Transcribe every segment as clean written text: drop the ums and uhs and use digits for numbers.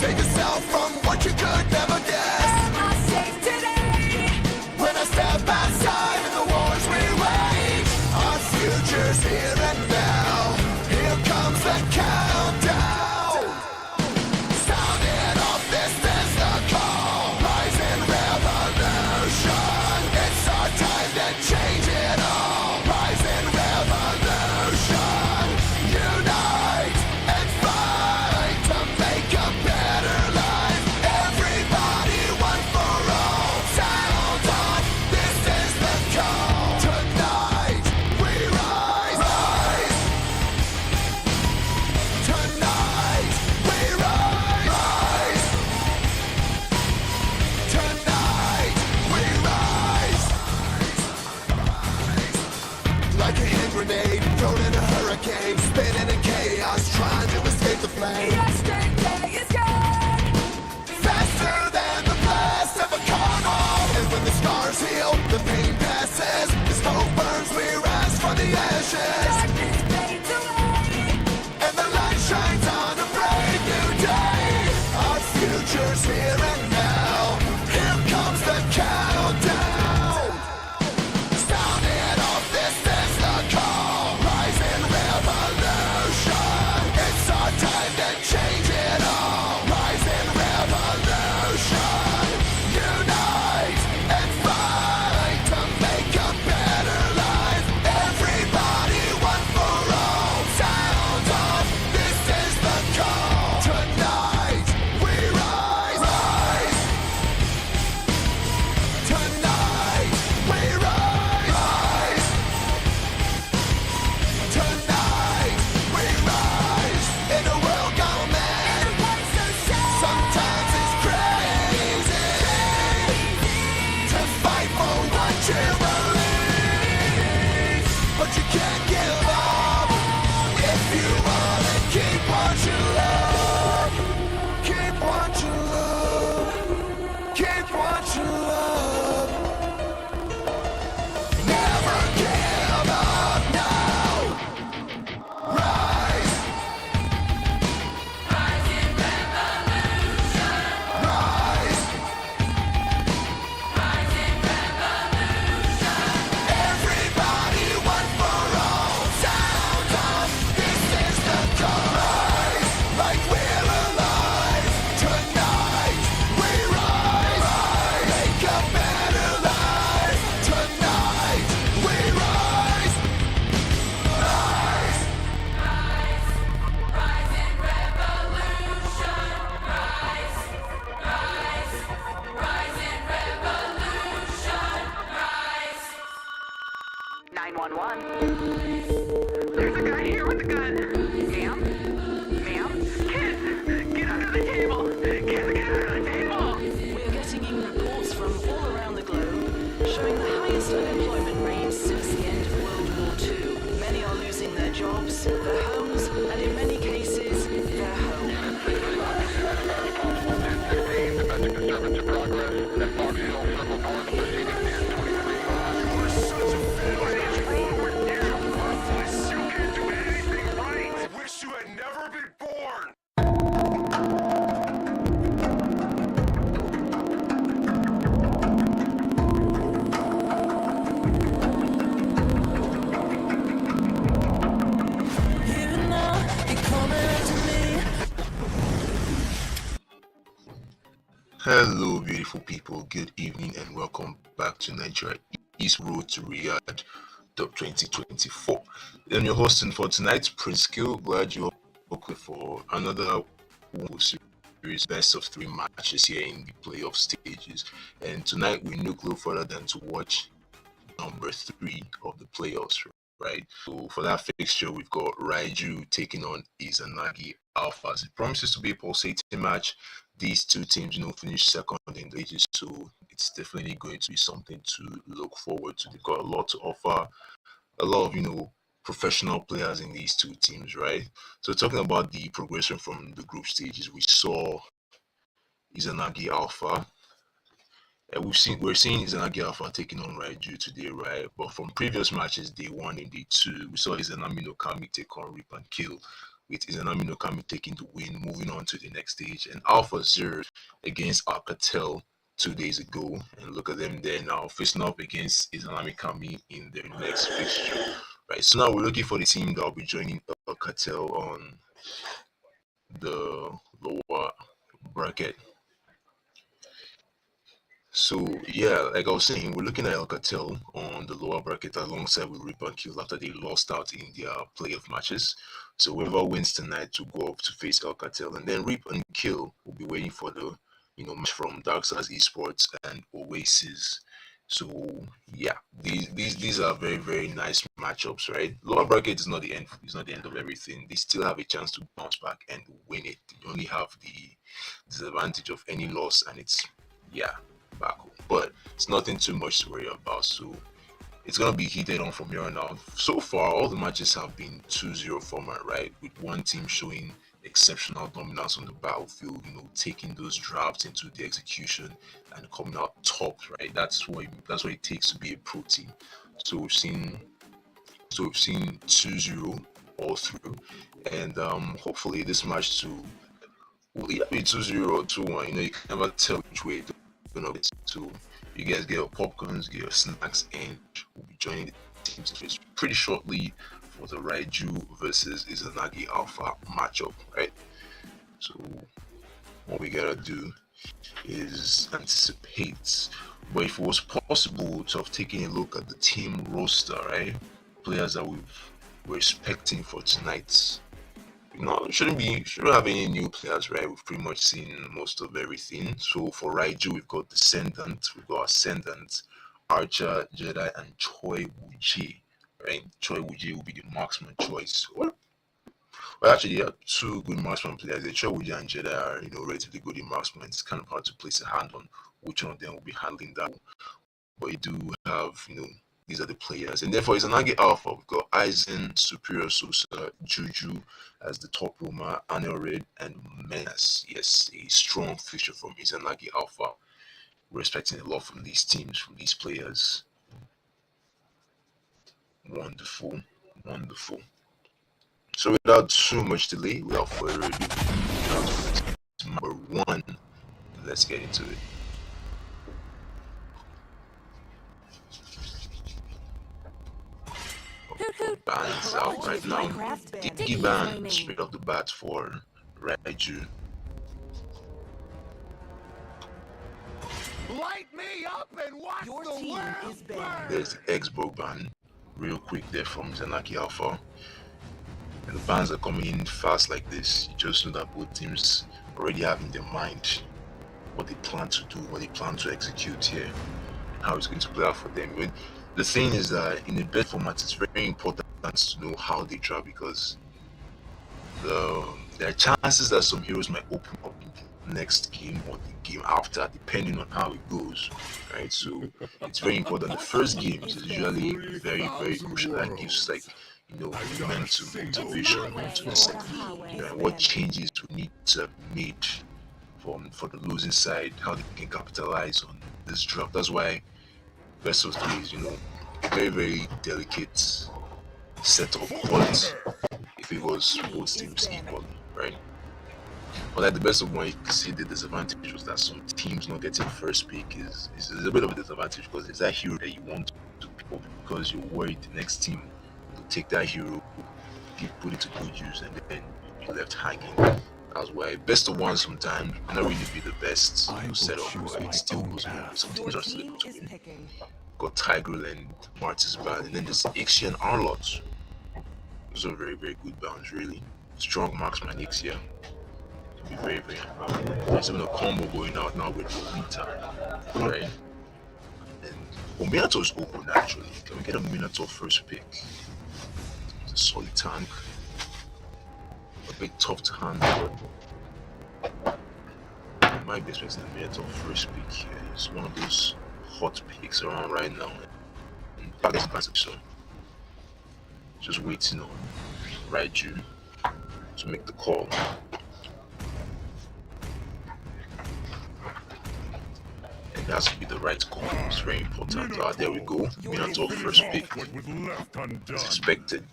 Save yourself from what you could never guess. Am I safe today? When I step outside of the wars we wage, our future's here and now. Here comes the countdown. Sounding off, this is the call. Rising revolution. It's our time to change it all. Rising revolution. Unite and fight to make a better life. Everybody, one for all. Sound off, this is the call. Tonight we rise, rise. Tonight we rise, rise. Tonight we rise. Like a hand grenade thrown in a hurricane, spinning in chaos, trying to escape the flame. Yesterday is gone. Faster than the blast of a carnal. And when the scars heal, the pain passes. As hope burns, we rise from the ashes. Darkness fades away. And the light shines on a brave new day. Our future's here and now. Here comes the countdown. Sounding off, this is the call. Rising revolution. It's our time to change it all. Rising revolution. Unite and fight to make a better life. Everybody, one for all. Sound off, this is the call. Tonight we rise, rise. Tonight we rise, rise. Tonight we rise. In a world gone mad, What's so sad? sometimes it's crazy to fight for what you believe. But you can't give up if you wanna keep what you love. Keep what you love. Keep what you love. Never give up now. Rise. Rise. Everybody, one for all. Sound off, this is the call. Rise, like we're alive. Tonight we rise, rise. Make a better life. Tonight we rise, rise. Rising revolution. Rise. Rise. Rising revolution. Rise. 911. There's a guy here with a gun. Ma'am? Ma'am? Kids! Get under the table! Kids, get under the table! We're getting in reports from all around the globe showing the highest unemployment rates since the end of World War II. Many are losing their jobs, their homes, and in many cases, their home. I wish you had never been born. Even now, you're coming to me. Hello, beautiful people. Good evening and welcome back to Nigeria East Road to Riyadh 2024. I'm your hosting for tonight's pre-skill. Glad you're okay for another series, best of 3 matches here in the playoff stages. And tonight we look no further than to watch number 3 of the playoffs, right? So for that fixture, we've got Rei Juu taking on Izanagi Alpha. It promises to be a pulsating match. These two teams, finished second in the ages, so it's definitely going to be something to look forward to. They've got a lot to offer, a lot of, professional players in these two teams, right? So talking about the progression from the group stages, we saw Izanagi Alpha. We're seeing Izanagi Alpha taking on Rei Juu today, right? But from previous matches, day 1 and day 2, we saw Izanami no Kami take on Rip and Kill. with Izanami Nokami taking the win, moving on to the next stage. And Alpha 0 against Alcatel 2 days ago. And look at them there now, facing up against Izanami Kami in their next fixture. Right, so now we're looking for the team that will be joining Alcatel on the lower bracket. So yeah, like I was saying, we're looking at Alcatel on the lower bracket alongside with Rip and Kill after they lost out in their playoff matches. So whoever wins tonight to go up to face Alcatel, and then Rip and Kill will be waiting for the match from Dark Stars Esports and Oasis. So yeah, these are very very nice matchups, right? Lower bracket is not the end. It's not the end of everything. They still have a chance to bounce back and win it. You only have the disadvantage of any loss, and it's yeah back home. But it's nothing too much to worry about. So it's gonna be heated on from here on out. So far, all the matches have been 2-0 format, right? With one team showing exceptional dominance on the battlefield, taking those drafts into the execution and coming out top, right? That's what it takes to be a pro team. So we've seen 2-0 all through, and hopefully this match too will either be 2-0 or 2-1. You can never tell which way it's gonna be. So you guys get your popcorns, get your snacks, and we'll be joining the teams pretty shortly for the Rei Juu versus Izanagi Alpha matchup, right? So what we gotta do is anticipate. But if it was possible to have taken a look at the team roster, right? Players that we're expecting for tonight. Shouldn't have any new players, right? We've pretty much seen most of everything. So for Rei Juu, we've got Descendant, we've got Ascendant, Archer, Jedi, and Choi Woo-ji. Right? Choi Woo-ji will be the marksman choice. Well, actually, there are two good marksman players. The Choi Woo-ji and Jedi are, relatively good in marksman. It's kind of hard to place a hand on which one of them will be handling that. But you do have, these are the players. And therefore, Izanagi Alpha, we've got Aizen, Superior Sosa, Juju as the top roamer, Anel Red, and Menace. Yes, a strong fixture from Izanagi Alpha. We're expecting a lot from these teams, from these players. Wonderful, wonderful. So without too much delay, without further ado, number 1, let's get into it. Bands out right now. Diggy ban straight off the bat for Rei Juu. Light me up and watch Your the team world is burn. banned. There's the X-Bro ban, real quick there from Izanagi Alpha. And the bans are coming in fast like this. You just know that both teams already have in their mind what they plan to do, what they plan to execute here, how it's going to play out for them. But the thing is that in the bet format, it's very important to know how they draw, because there are chances that some heroes might open up in the next game or the game after, depending on how it goes, right? So it's very important. The first game is usually very, very crucial. That gives momentum, motivation to the second. And what changes we need to have made for the losing side, how they can capitalize on this drop. That's why best of 3 is, very, very delicate setup, but if it was both teams equally, right? But at the best of 1, you can see the disadvantage was that some teams not getting first pick is a bit of a disadvantage, because it's that hero that you want to pick up, because you're worried the next team will take that hero, put it to good use, and then you'll be left hanging. That's why best of 1 sometimes may not really be the best setup, but it still goes well. Some teams are still able to win. Got Tigrel and Martis band, and then there's Ixia and Arlott. Those are very, very good bands, really. Strong marksman Ixia. Be very, very important. There's even a combo going out now with Lolita, right? And Ominato is open actually. Can we get a Minato first pick? It's a solid tank. A bit tough to handle, but I might be expecting a Minato first pick here. It's one of those hot picks around right now. And that's the so just waiting on Rei Juu to make the call. And it has to be the right call. It's very important. There we go. Minato first pick. As expected.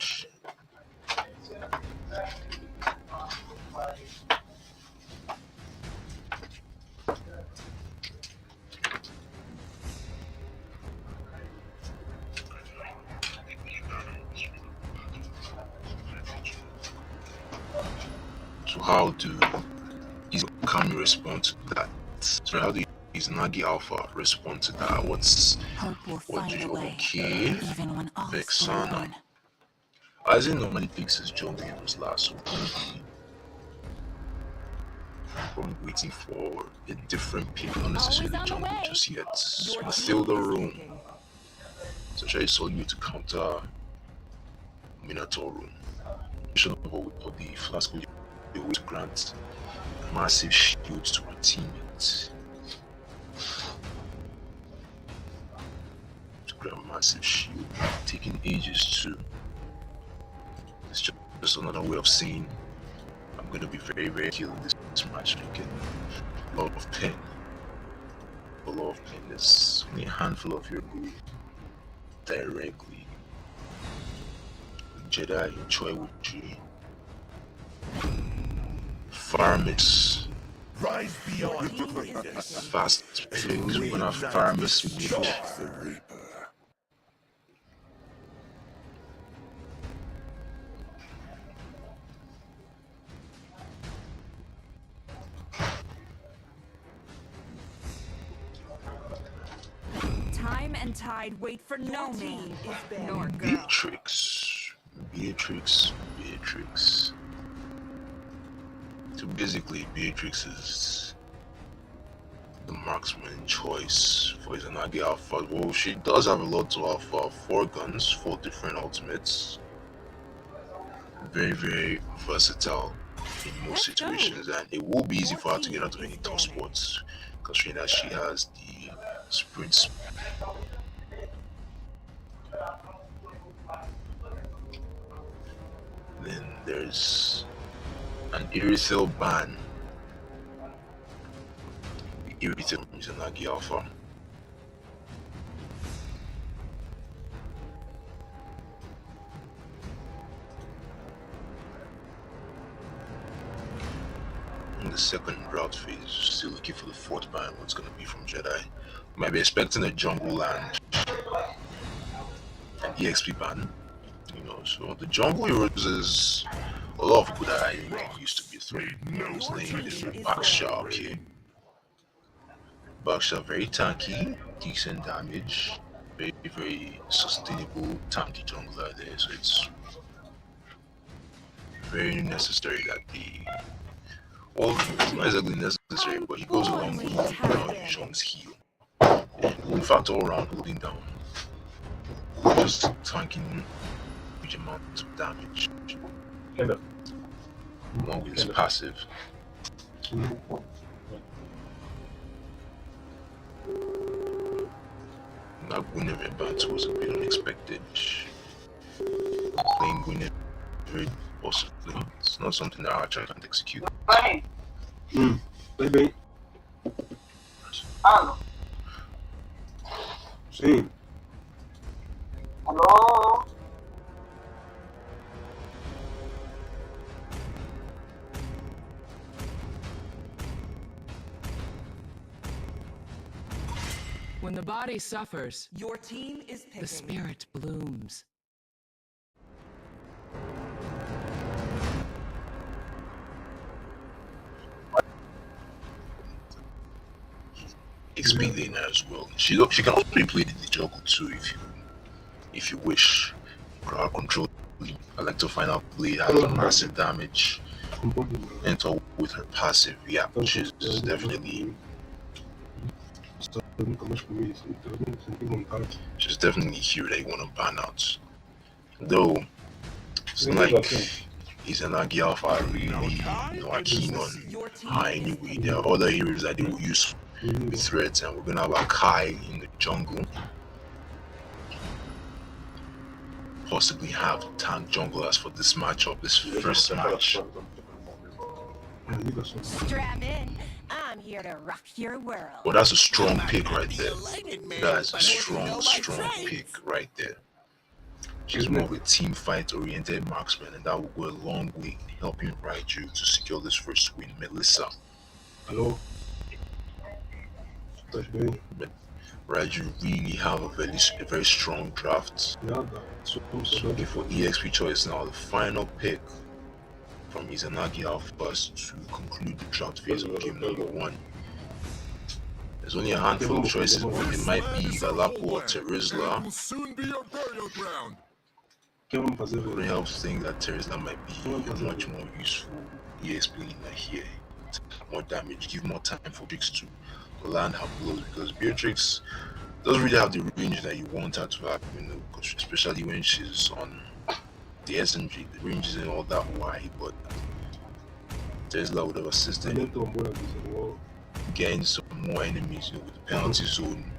how do Izanagi respond to that? So how do Izanagi Alpha respond to that? Hope will What do find a you way, okay? even when all is Vexana. forlorn. Isaac normally picks his jungle heroes last, so I'm waiting for a different pick, not necessarily jungle just yet. Mathilda room. So I saw you to counter Minotaur room. Should have put the flask with the way to grant massive shields to our teammates. To grant massive shield, taking ages too. It's just another way of saying I'm going to be very, very killed this match. Making a lot of pain. A lot of pain. There's only a handful of you who directly Jedi Choi Wuji. Farmers. Rise beyond greatness. Fast picks. We're gonna farmers with The Reaper. Time and tide wait for no man, nor girl. Beatrix. So basically, Beatrix is the marksman choice for Izanagi Alpha. Well, she does have a lot to offer. 4 guns, 4 different ultimates. Very, very versatile in most situations, and it will be easy for her to get out of any tough spots, considering that she has the sprint speed. Then there's an Irithel ban. The Irithel is an Izanagi Alpha. In the second route phase, still looking for the 4th ban. What's going to be from Jedi? Might be expecting a jungle land, an EXP ban. So the jungle heroes is a lot of people that I used to be throwing. It's named Baksha, okay. Baksha, very tanky, decent damage, very, very sustainable, tanky jungler there. So it's very necessary that well, it's not exactly necessary, but he goes along with Yuzhong's heal. And in fact, all around holding down, just tanking huge amounts of damage. Along with his passive. That Guinevere battle was a bit unexpected. Playing Guinevere very possibly. It's not something that Archer can't execute. Baby. Aló. Sí. Aló. When the body suffers, Your team is picking. the spirit blooms. XP lane as well. She can also be played in the jungle too if you wish. Crowd control. I like to find out Blade has a massive damage. Enter with her passive, yeah, she's definitely a hero that you want to ban out. Though it's not like Izanagi Alpha are really are keen on her anyway. There are other heroes that they will use with threats, and we're gonna have a Kai in the jungle. Possibly have tank junglers for this matchup, this first match. Strap in. I'm here to rock your world. Well, that's a strong pick right there. That's a strong pick right there. She's more of a team fight oriented marksman, and that will go a long way in helping Rei Juu to secure this first win. Melissa. Hello. Touch bem. But Rei Juu really have a very strong draft. Nada. So looking for EXP choice now. The final pick from Izanagi Alpha to conclude the draft phase of game number 1. There's only a handful of choices, but it might be Galapo or Terizla. Will soon be your burial ground. It helps think that Terizla might be much more useful. He explained that here. More damage, give more time for Beatrix to land her blows, because Beatrix doesn't really have the range that you want her to have, especially when she's on the SMG. The range isn't all that wide, but Tesla would have assisted getting some more enemies, with the penalty zone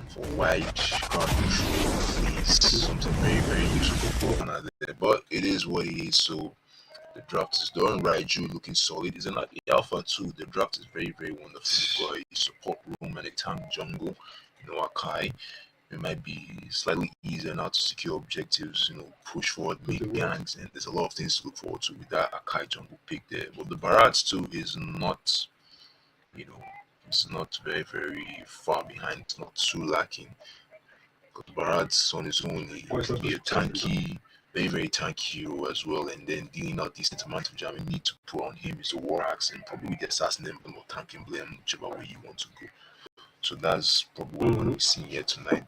for wide crowd control is something very, very useful for another there. But it is what it is, so the draft is done. Rei Juu looking solid. Izanagi Alpha too. The draft is very, very wonderful. You've got a support room and a tank jungle. Akai. It might be slightly easier now to secure objectives, push forward, make gangs, and there's a lot of things to look forward to with that Akai jungle pick there. But the Barats too is not, it's not very, very far behind. It's not too lacking. Because Barats on his own, he could be a tanky, very, very tanky hero as well, and then dealing out decent amount of jam you need to put on him is a war axe and probably the assassin emblem or tank emblem, whichever way you want to go. So that's probably what we're going to be seeing here tonight.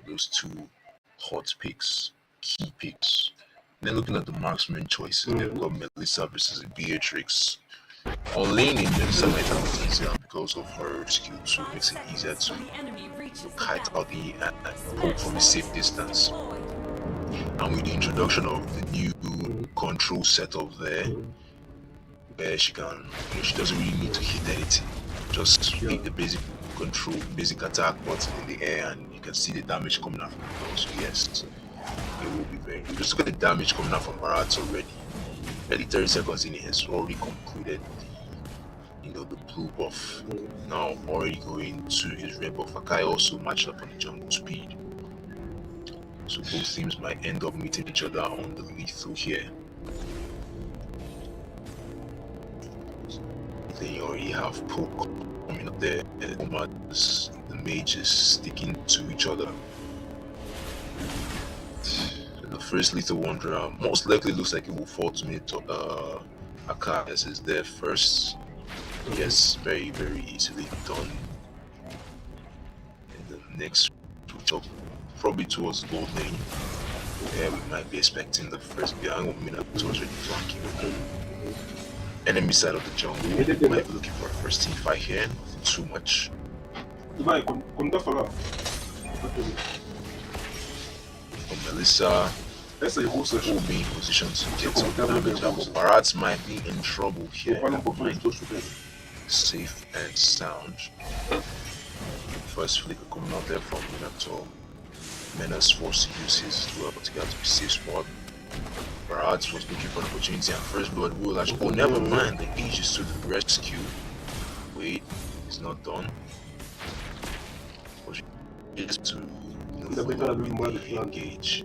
Those two hot picks, key picks. Then looking at the marksman choices, they've got Melissa versus Beatrix. On laning, Melissa might have it easier because of her skill 2, makes it easier to kite out the and poke from a safe distance. And with the introduction of the new control setup there, where she can, she doesn't really need to hit anything, just hit the basic attack button in the air, and you can see the damage coming out from the door. So yes, it will be very good. Just look at the damage coming out from Barats already. Barely 30 seconds in, it has already concluded the blue buff. Now already going to his red buff. Akai also matched up on the jungle speed. So both teams might end up meeting each other on the lethal here. Then you already have poke coming up there, and the mages sticking to each other. The first lethal wanderer most likely looks like it will fall to me. Akai as is there first. Yes, very, very easily done. And the next switch up probably towards gold lane, where we might be expecting the first behind 1 minute towards already flanking with the enemy side of the jungle. We might be looking for a first team fight here, nothing too much. For Melissa, will be in position to get some damage out. Barats might be in trouble here. Safe and sound. First flicker coming out there from Minato. Menace forced to use his duel to get to be safe spot. Barats was looking for an opportunity, and first blood will actually. Oh, never mind, the Aegis to the rescue. Wait, it's not done. Just to engage.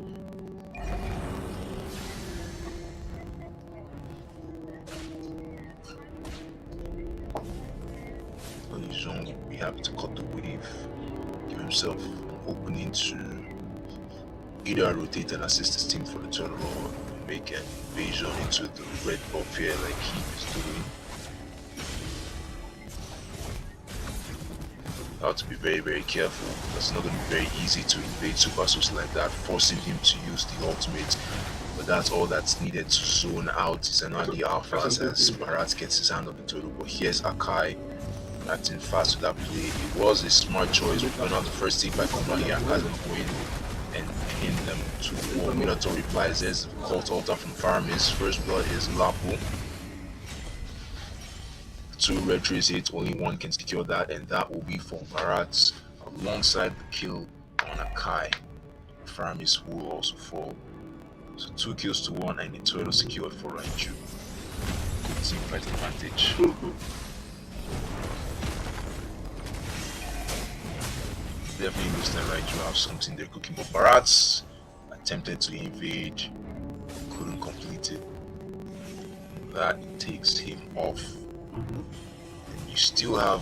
Zone will be happy to cut the wave, give himself an opening to either rotate and assist his team for the turn or make an invasion into the red buff here like he is doing. You have to be very, very careful. It's not going to be very easy to invade Supersos like that, forcing him to use the ultimate. But that's all that's needed to zone out Izanagi Alpha as Barats gets his hand on the turtle. But here's Akai acting fast with that play. It was a smart choice. We're going out the first team by Komali and going and pin them to 4 Minato replies. There's Cult Altar from Faramis. First blood is Lapo. 2 red trace hits, only 1 can secure that, and that will be for Barats alongside the kill on Akai. Faramis will also fall. So 2 kills to 1 and a turtle secured for Rei Juu. Good team fight advantage. Definitely looks like Rei Juu have something they're cooking, but Barats attempted to invade, couldn't complete it. That takes him off. And you still have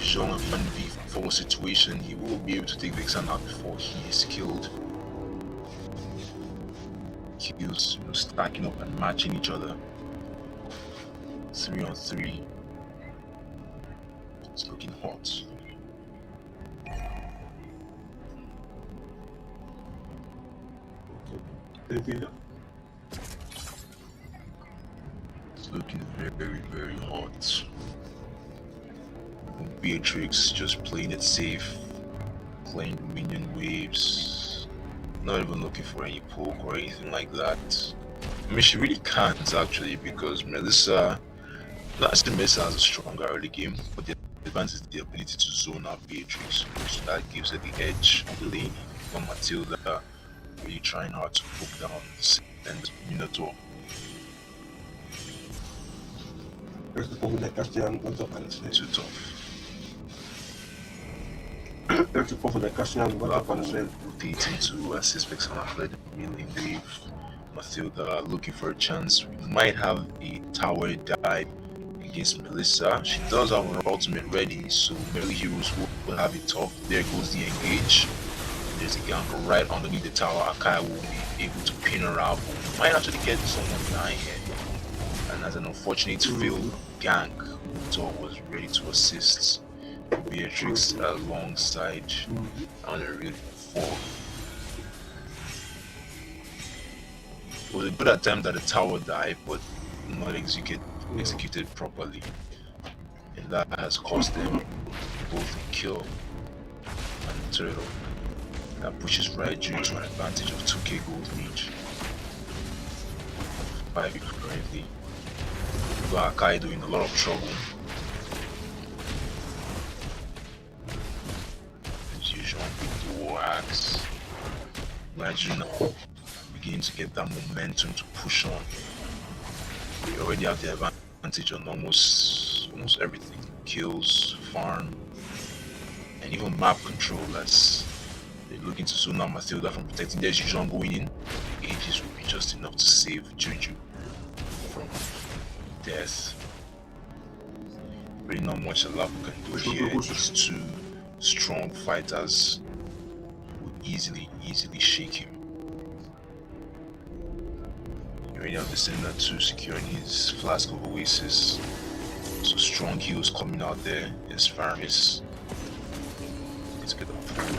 Jean 1v4 situation. He will be able to take Vixen out before he is killed. kills, stacking up and matching each other. 3-on-3. It's looking hot. It's looking very, very hot. Beatrix just playing it safe, playing minion waves, not even looking for any poke or anything like that. I mean, she really can't actually, because Melissa has a stronger early game, but the advantage is the ability to zone out Beatrix, so that gives her the edge on the lane. From Matilda really trying hard to poke down the second Minotaur. Too tough. Rotating to assist Vexana fled melee wave. Matilda looking for a chance. We might have a tower dive against Melissa. She does have her ultimate ready, so melee heroes will have it tough. There goes the engage. There's a gank right underneath the tower. Akai will be able to pin her out. We might actually get someone behind here. And as an unfortunate failed gank, Thor was ready to assist Beatrix alongside on a real 4. It was a good attempt at a tower dive, but not executed properly, and that has cost them both a kill and a turtle. That pushes Rei Juu to an advantage of 2k gold lead. 5 currently. Kaido in a lot of trouble. As usual with the war axe. Rei Juu now beginning to get that momentum to push on. We already have the advantage on almost everything. Kills, farm, and even map control, as they're looking to zone out Matilda from protecting. There's Jean going in. Aegis will be just enough to save Juju from death. Really not much Alpha can do here. These two strong fighters would easily shake him. You already have the Cinder to securing his Flask of Oasis. So strong heals coming out there. There's Faramis. Let's get the pull.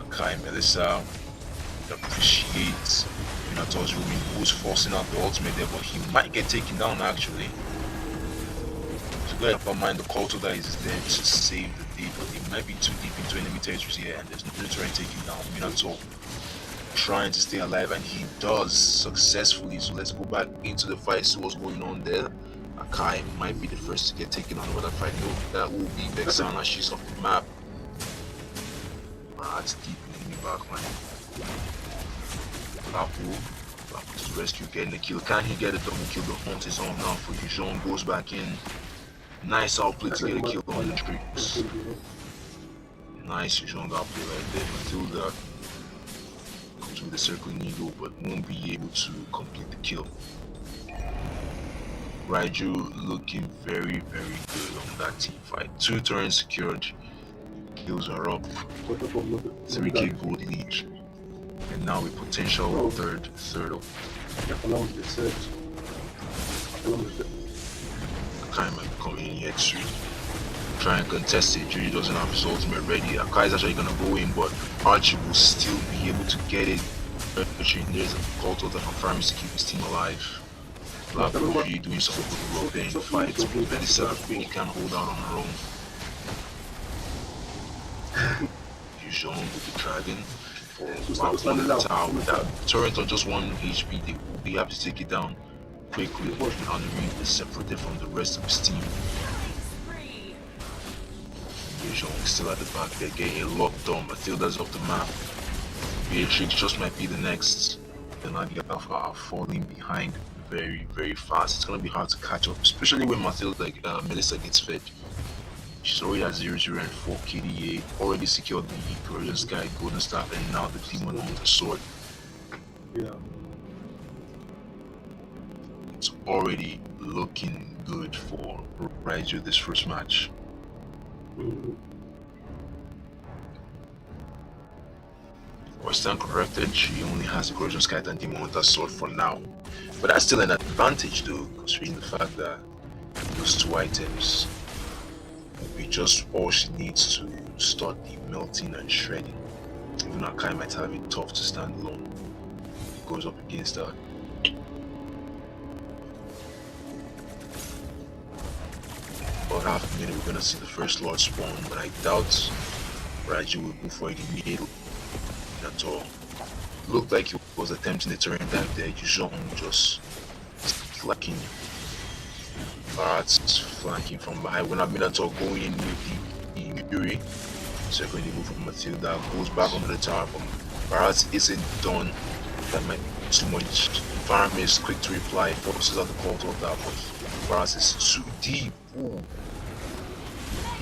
Akai, Melissa. Appreciate Minotaur's rooming, who's forcing out the ultimate there, but he might get taken down actually. So go ahead and mind the culture that is there to save the day, but he might be too deep into enemy territories here, and there's no trying to take him down. Minotaur trying to stay alive, and he does successfully. So let's go back into the fight, see what's going on there. Akai might be the first to get taken on over that fight. No, that will be Vexana. She's off the map. That's deep in the backline. Apple to rescue, getting the kill. Can he get a double kill? The hunt is on now for Dijon. Goes back in. Nice outplay to get a kill on the tricks. Nice Dijon outplay right there. Matilda comes with the circling eagle, but won't be able to complete the kill. Rei Juu looking very, very good on that team fight. 2 turns secured. Kills are up. 3k gold lead. And now a potential third up. Akai might be coming in here to try and contest it. Judy doesn't have his ultimate ready. Akai is actually gonna go in, but Archie will still be able to get it. There's a cult that confirms to keep his team alive. Black will really doing some good work there in the fight. Melissa really can't hold out on her own. Dijon with the dragon. On the tower with that turret on just 1 HP, they will be able to take it down quickly. Honoring is separated from the rest of his team. Dijon still at the back, they're getting locked on. Matilda's off the map. Beatrix just might be the next. Izanagi Alpha are falling behind very, very fast. It's gonna be hard to catch up, especially when Melissa gets fed. She's already at 0-0 and 4 KDA, already secured the Courier Sky Golden Staff, and now the Demon on the sword. Yeah. It's already looking good for Rei Juu this first match. Or stand corrected, she only has a Corrosion Sky and Demon Hunter sword for now. But that's still an advantage though, considering the fact that those two items will be just all she needs to start the melting and shredding. Even Akai might have it tough to stand alone. It goes up against her. About half a minute, we're gonna see the first Lord spawn, but I doubt Rei Juu will go for it immediately at all. Looked like he was attempting the turn back there. Jong just slacking. Barats flanking from behind. When Minator going in with the Yuri. Second move from Matilda goes back onto the tower, but Barats isn't done. That might be too much. Farm is quick to reply, forces out the call to that, but Barats is too deep. Ooh.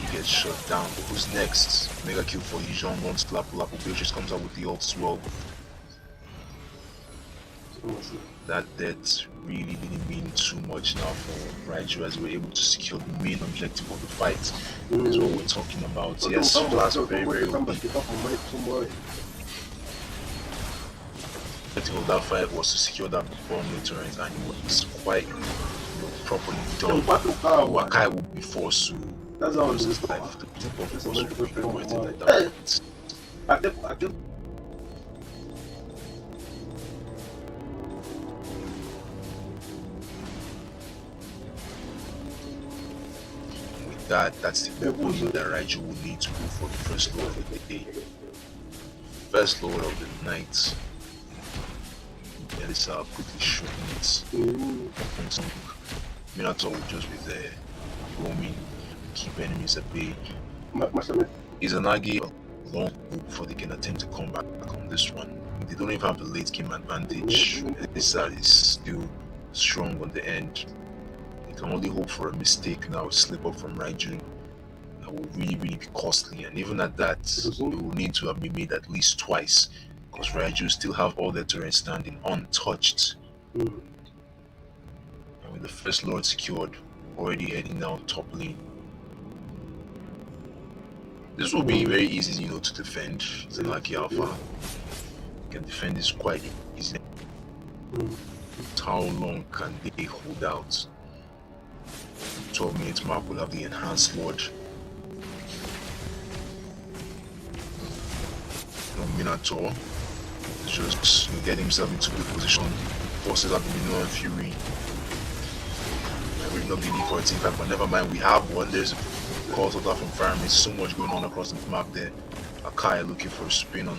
He gets shut down. But who's next? Mega kill for Yijong once Lapu Beatrice comes out with the ult as well. That death really didn't mean too much now for Rei Juu, as we're able to secure the main objective of the fight. Is what we're talking about. Yes, Flash are very OP. The objective of that fight was to secure that bomb turret, and it was quite properly done. Wakai would be forced to lose his life. The people of course would be regretting like that. That's the opening that Rei Juu will need to go for the first lord of the day. First lord of the night. Elisa quickly shooting it. Minato will just be there, roaming, keep enemies at bay. Izanagi a long way before they can attempt to come back on this one. They don't even have the late game advantage. Elisa is still strong on the end. Can only hope for a mistake now, slip up from Rei Juu. That will really be costly, and even at that, it will need to have been made at least twice, because Rei Juu still have all their turrets standing untouched. And with the first lord secured, already heading down top lane. This will be very easy, to defend. Izanagi Alpha you can defend this quite easily. How long can they hold out? 12 minutes mark will have the enhanced lord. Minator just get himself into good position, forces out the Minoan Fury. I really not be need for a team fight, but never mind, we have one. There's calls of that from Fireman. So much going on across the map there. Akai looking for a spin on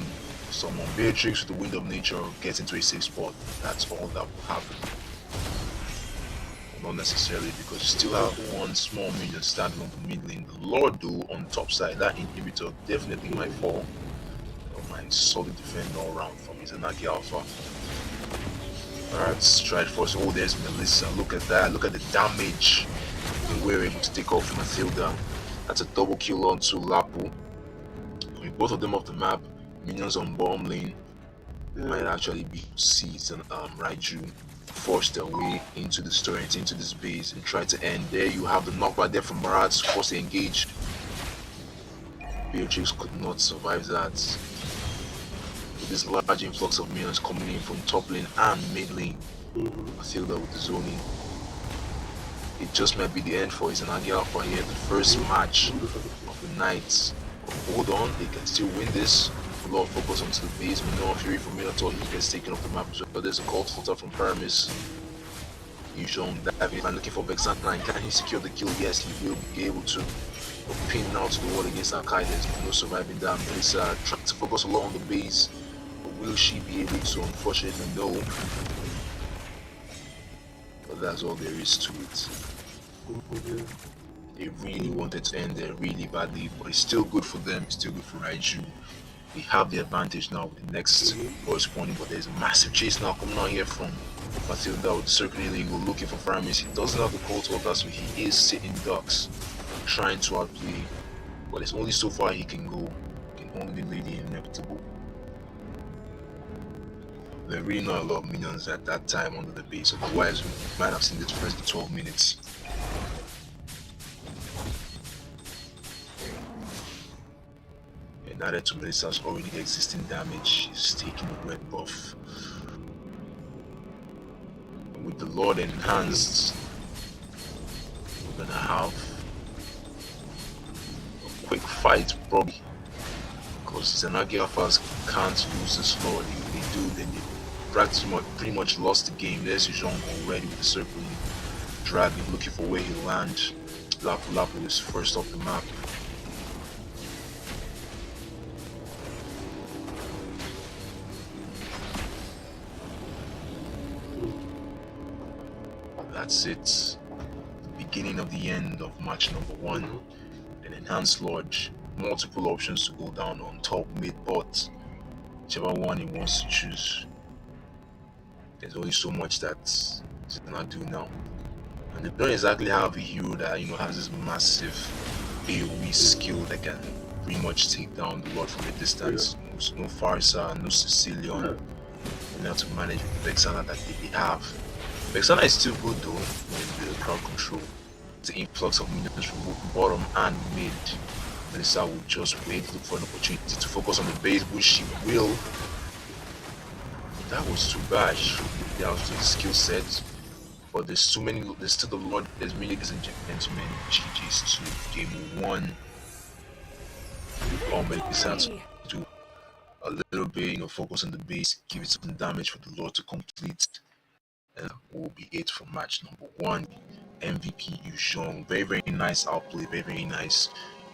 someone. Beatrix with the Wind of Nature gets into a safe spot. That's all that will happen. Not necessarily, because you still have one small minion standing on the mid lane. The Lord though on top side, that inhibitor definitely might fall. Don't mind, solid defend all round from Izanagi Alpha. Alright, stride force. Oh, there's Melissa. Look at that. Look at the damage they were able to take off Matilda. That's a double kill onto Lapu. With both of them off the map, minions on bomb lane might actually be seized, and Rei Juu force their way into the turret, into this base, and try to end. There you have the knockback there from Barats, force to engage. Beatrix could not survive that. With this large influx of minions coming in from top lane and mid lane, Matilda with the zoning. It just might be the end for Izanagi Alpha here, the first match of the night. But hold on, they can still win this. A lot of focus onto the base. Minoan Fury from Minotaur, he gets taken off the map as well. But there's a cult filter from Paramis. Yijong diving and looking for Vexant 9. Can he secure the kill? Yes, he will be able to. But pin now to the wall against Akai. There's no surviving that. Melissa trying to focus along the base. But will she be able to? Unfortunately, no. But that's all there is to it. They really wanted to end there really badly, but it's still good for them. It's still good for Rei Juu. We have the advantage now with the next boy spawning, but there's a massive chase now coming out here from Matilda with the circulating eagle looking for Faramis. He doesn't have the call to order, so he is sitting ducks, trying to outplay, but it's only so far he can go. He can only delay the inevitable. There are really not a lot of minions at that time under the base, otherwise we might have seen this first 12 minutes. and added to Melissa's already existing damage. She's taking a red buff. And with the Lord enhanced, we're gonna have a quick fight probably, because Izanagi Alphas can't lose this Lord. If they do, then they pretty much lost the game. There's Juu already with the circling dragon looking for where he lands. Lapu Lapu is first off the map. That's it. The beginning of the end of match number 1. An enhanced lodge, multiple options to go down on top, mid, bot, whichever one he wants to choose. There's only so much that he cannot do now. And they don't exactly have a hero that has this massive AoE skill that can pretty much take down the Lord from a distance. No Farsa, no Sicilian. You have to manage Vexana that they have. Vexana is still good though with the crowd control. The influx of minions from both bottom and mid. Melissa will just wait, look for an opportunity to focus on the base, which she will. That was too bad. That was the skill set. But there's still the Lord. There's many, ladies and gentlemen. GG's to game 1. Melissa had to do a little bit, focus on the base, give it some damage for the Lord to complete. And will be it for match number 1. MVP Rei Juu, very very nice outplay, very very nice.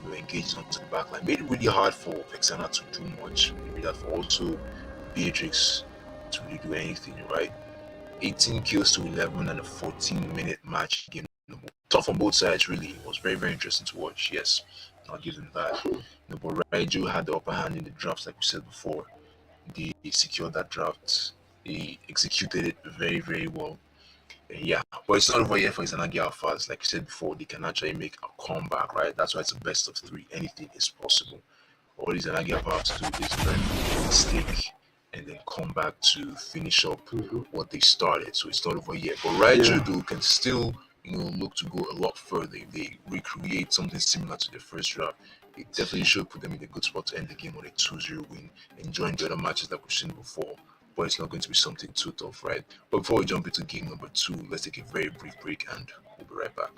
Engaged onto the backline, made it really hard for Vexana to do much. Made it hard for also Beatrix to really do anything, right? 18 kills to 11 and a 14-minute match game. Tough on both sides, really. It was very very interesting to watch. Yes, I'll give them that. But Rei Juu had the upper hand in the drafts, like we said before. They secured that draft. They executed it very very well. Yeah, but it's not over yet for Izanagi Alphas. Like I said before, they can actually make a comeback, right? That's why it's a best of 3. Anything is possible. All Izanagi Alpha have to do is learn from the mistake and then come back to finish up what they started. So it's not over yet. But Rei Juu can still, look to go a lot further. If they recreate something similar to the first draft, it definitely should put them in a good spot to end the game on a 2-0 win, enjoying the other matches that we've seen before. But it's not going to be something too tough, right? But before we jump into game number 2, let's take a very brief break and we'll be right back.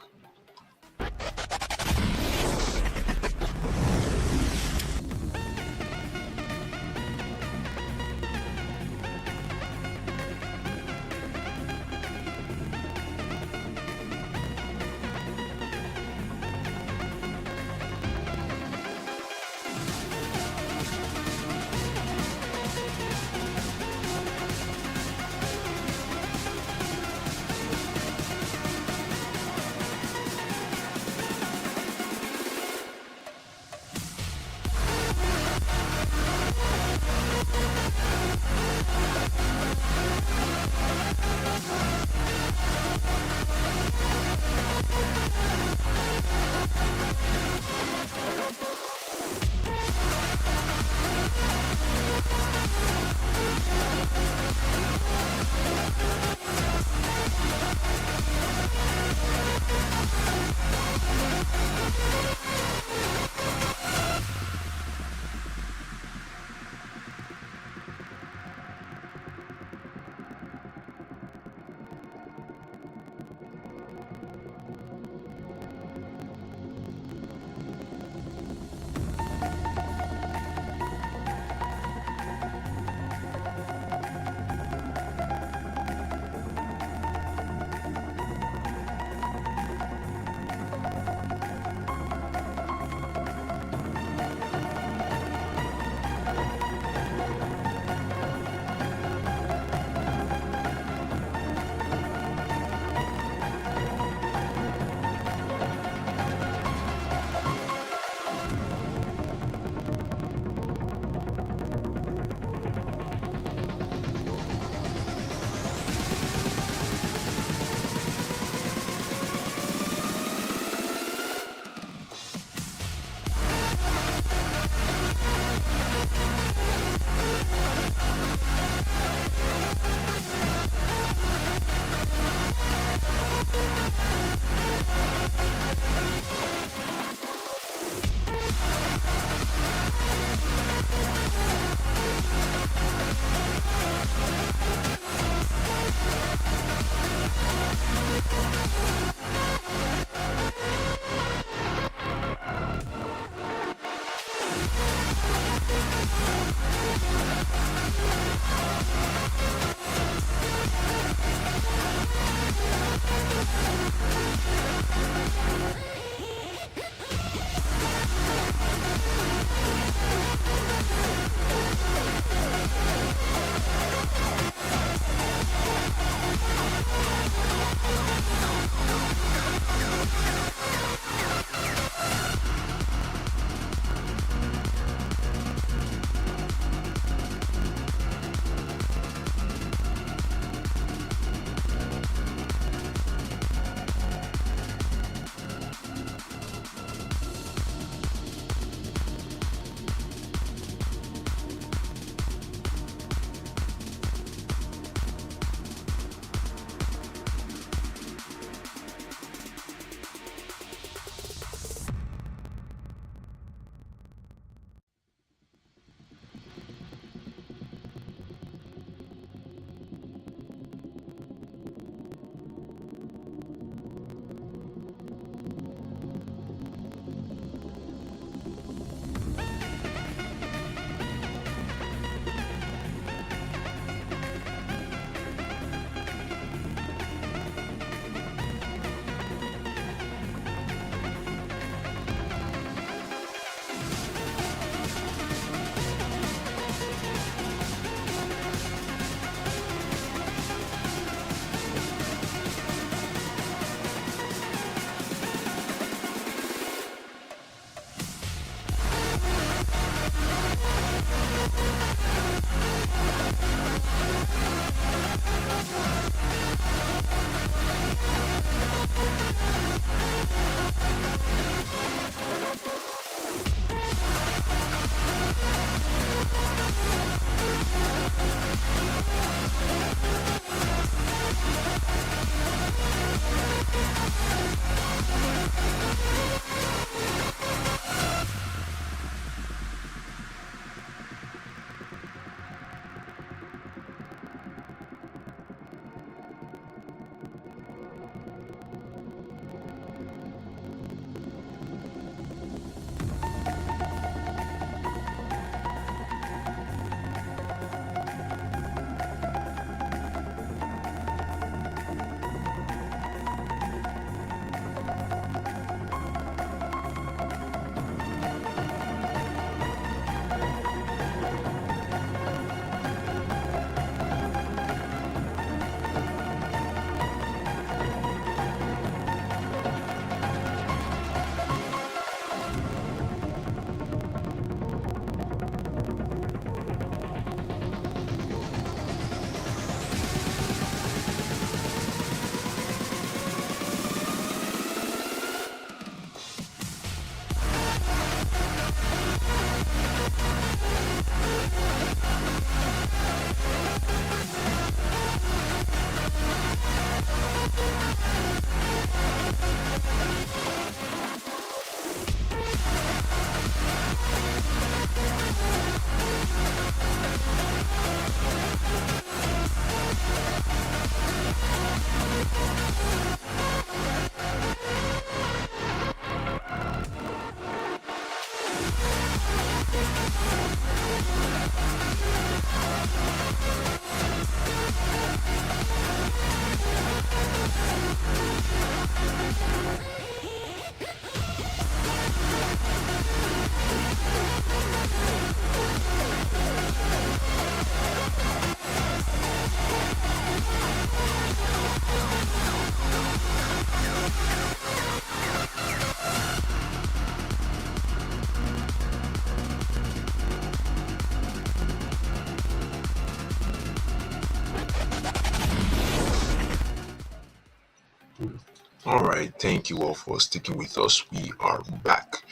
All right, thank you all for sticking with us. We are back.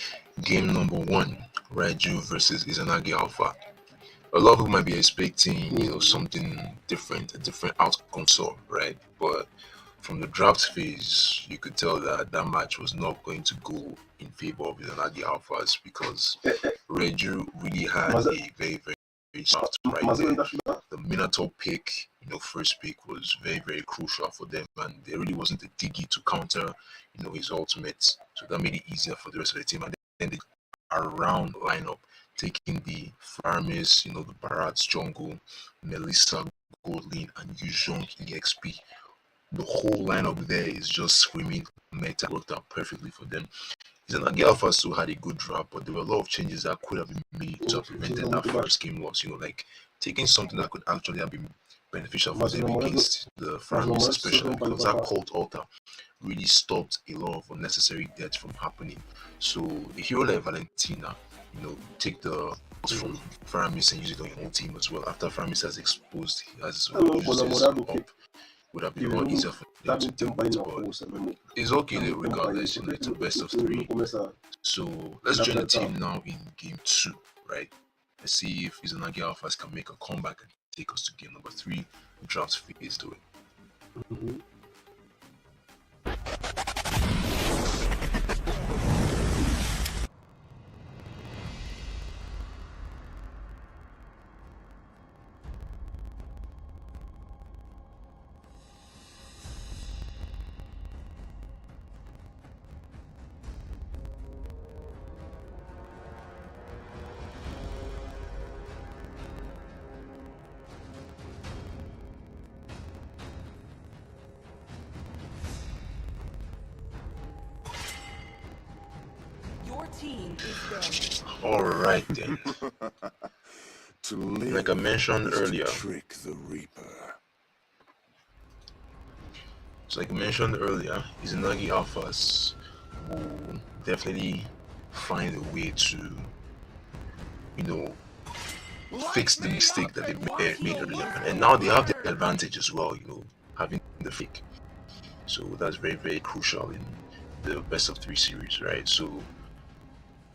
Game number one, Rei Juu versus Izanagi Alpha. A lot of people might be expecting, something different, a different outcome, so right? But from the draft phase, you could tell that that match was not going to go in favor of Izanagi Alphas because Rei Juu really had a very, very soft right there. The Minotaur pick, first pick was very, very crucial for them, and there really wasn't a Diggy to counter, his ultimate, so that made it easier for the rest of the team. And then they around lineup, taking the Farmis, the Barats Jungle, Melissa Goldlin, and Yuzhong EXP. The whole lineup there is just screaming meta. Worked out perfectly for them. Izanagi Alpha still had a good draft, but there were a lot of changes that could have been made to have prevented that first game loss. Like taking something that could actually have been beneficial for them against the Farmers, especially because that cult altar really stopped a lot of unnecessary deaths from happening. So a hero like Valentina, take the from Faramis and use it on your own team as well. After Faramis has exposed, has used his up, would have been a lot easier for them to deal with. But it's okay though, regardless. It's a best of 3. So let's join the team now in game 2, right? Let's see if Izanagi Alphas can make a comeback and take us to game number 3. The draft phase to it. Team is dead. Alright then. To live Like I mentioned is to earlier. trick the Reaper. So like I mentioned earlier, Izanagi Alphas will definitely find a way to, fix the mistake that they made earlier. And now they have the advantage as well, having the fake. So that's very, very crucial in the best of 3 series, right? So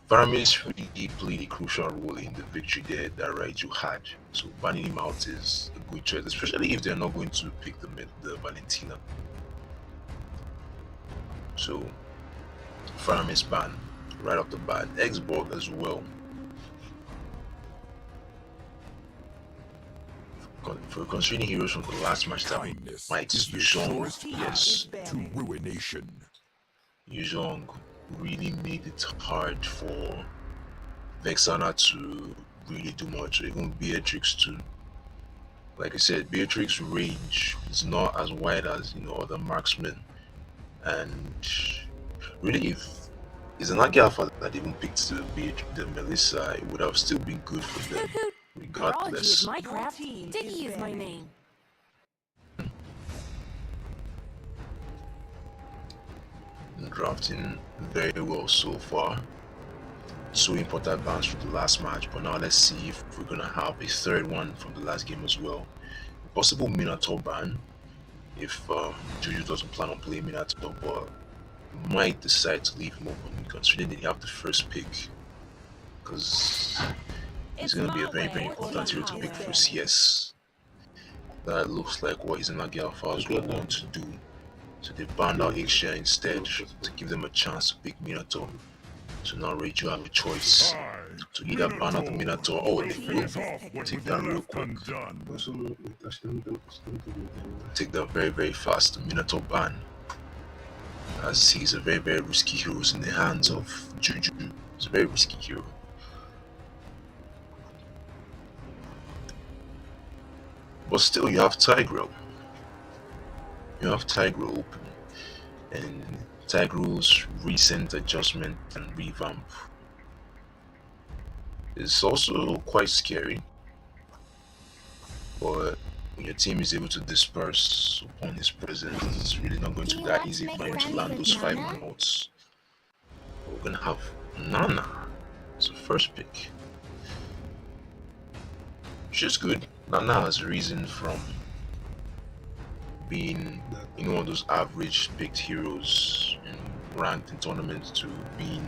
Faramis really played a crucial role in the victory there that Rei Juu had. So banning him out is a good choice, especially if they're not going to pick the Valentina. So Faramis ban right off the bat. X-Borg as well. For considering heroes from the last match that we might Yuzhong, yes, To ruination. Yuzhong really made it hard for Vexana to really do much, even Beatrix too. Like I said, Beatrix's range is not as wide as other marksmen, and really if Izanagi Alpha that even picked the Melissa, it would have still been good for them regardless. My crap. Did he use my name? Drafting very well so far. 2 important bans from the last match, but now let's see if we're gonna have a 3rd one from the last game as well. Possible Minotaur ban if Juju doesn't plan on playing Minotaur, but might decide to leave him open considering they have the first pick, because it's gonna be a very, very important hero to pick for CS. That looks like what Izanagi Alpha is going to do. So they banned out Ixia instead to give them a chance to pick Minotaur. So now Rei Juu have a choice to either ban out the Minotaur or they will take that real quick. Take that very, very fast. The Minotaur ban, as he's a very, very risky hero in the hands of Juju. He's a very risky hero. But still, you have Tigreal. You have Tigreal open, and Tigreal's recent adjustment and revamp is also quite scary. But when your team is able to disperse upon his presence, it's really not going to be that easy for him to land those 5 notes. We're gonna have Nana as a first pick, which is good. Nana has risen from being one of those average picked heroes and ranked in tournaments to being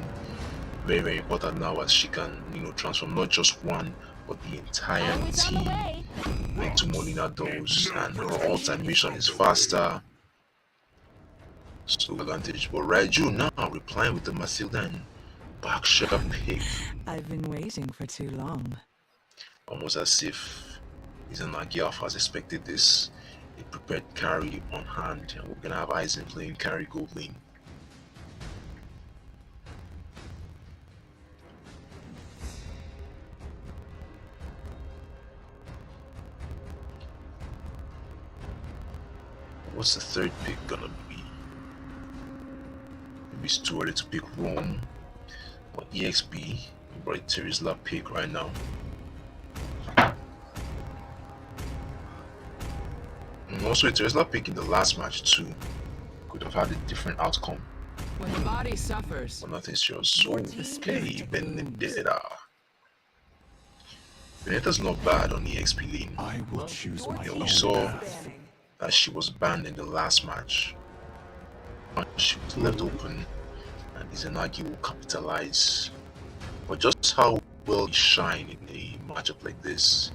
very, very important now, as she can transform not just one but the entire team into Molina does, and her ult animation is faster, so advantage. But Rei Juu now replying with the Matilda and backshot pick, I've been waiting for too long. almost as if Izanagi Alpha has expected this. A prepared carry on hand, and we're gonna have Aizen playing carry gold lane. What's the third pick gonna be? Maybe it's too early to pick Rome or EXP. But Terizla pick right now. And also, Terizla pick in the last match too could have had a different outcome. When the body suffers, But nothing's sure. So, okay, Benedetta. Benedetta's not bad on the XP lane. I will choose my Yeah, own we saw path. that she was banned in the last match. She was left open, and Izanagi will capitalize. But just how well he shine in a matchup like this,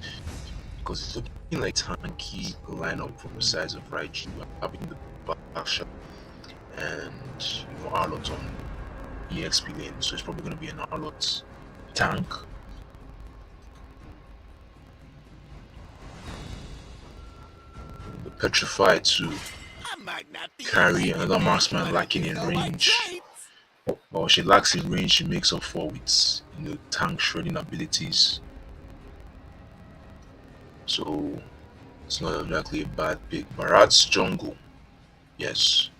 because it's looking like tanky lineup from the size of Rei Juu, having the back shot and Arlott on EXP lane, so it's probably going to be an Arlott tank. The Petrified to carry another marksman lacking in range. Well, she lacks in range, she makes up for with tank shredding abilities. So it's not exactly a bad pick. Barat's jungle, yes,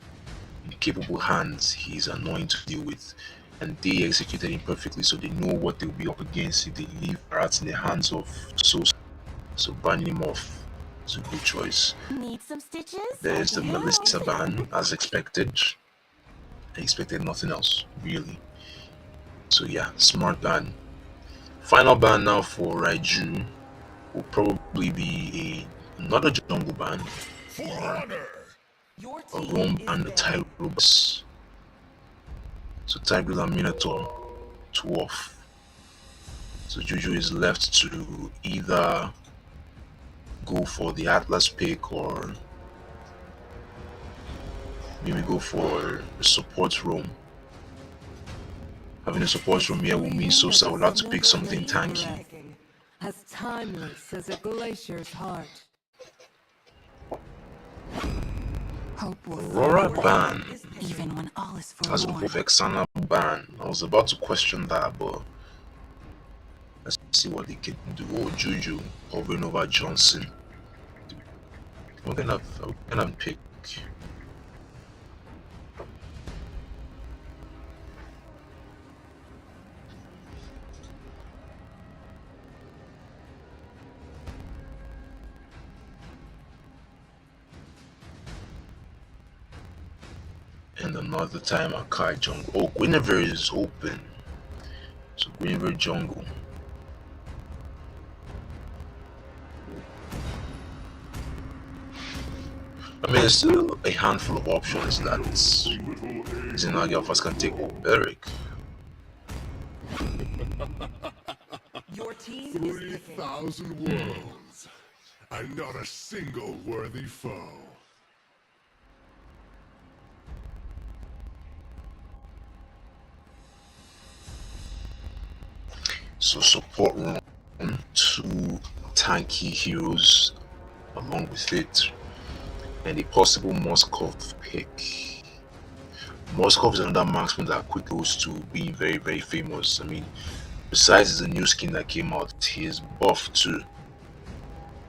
in capable hands, he's annoying to deal with, and they executed him perfectly, so they know what they'll be up against if they leave Barat in the hands of so banning him off is a good choice. Need some stitches? There's the Melissa ban, as expected. I expected nothing else, really. So yeah, smart ban. Final ban now for Rei Juu will probably be another jungle ban, or a Rome ban, the Tyro Bus. So Tigreal and Minotaur, 2 off. So Juju is left to either go for the Atlas pick or maybe go for a support roam. Having a support roam here will mean Sosa will have to pick something tanky. As timeless as a glacier's heart. Hope will Aurora ban even when all is as a forlorn. Vexana ban. I was about to question that, but let's see what they can do. Oh, Juju hovering over Johnson. We're gonna pick. And another time Akai jungle. Oh, Guinevere is open. So Guinevere jungle. I mean, there's still a handful of options that Izanagi Alpha can take over Beric. Your team is picking. 3,000 worlds, and not a single worthy foe. So support room, 2 tanky heroes along with it, and a possible Moskov pick. Moskov is another marksman that quick goes to being very, very famous. I mean, besides the new skin that came out, he is buffed too.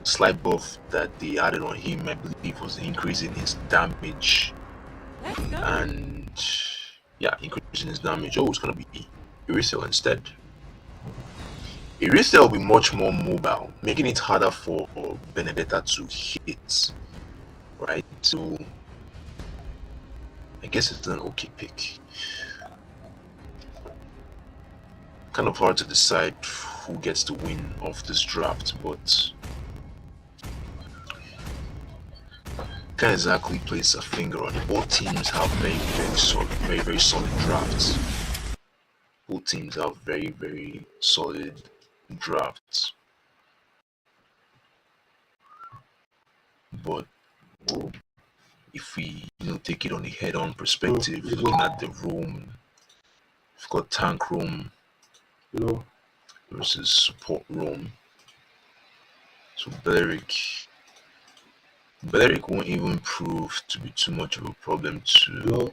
A slight buff that they added on him, I believe, was increasing his damage. And yeah, increasing his damage. Oh, it's gonna be Irisel instead. Irisel will be much more mobile, making it harder for Benedetta to hit. Right? So I guess it's an okay pick. Kind of hard to decide who gets to win off this draft, but can't exactly place a finger on it. Both teams have very solid drafts. Both teams have very solid drafts. But if we take it on a head-on perspective, looking at the room, we've got tank room versus support room. So Beric won't even prove to be too much of a problem to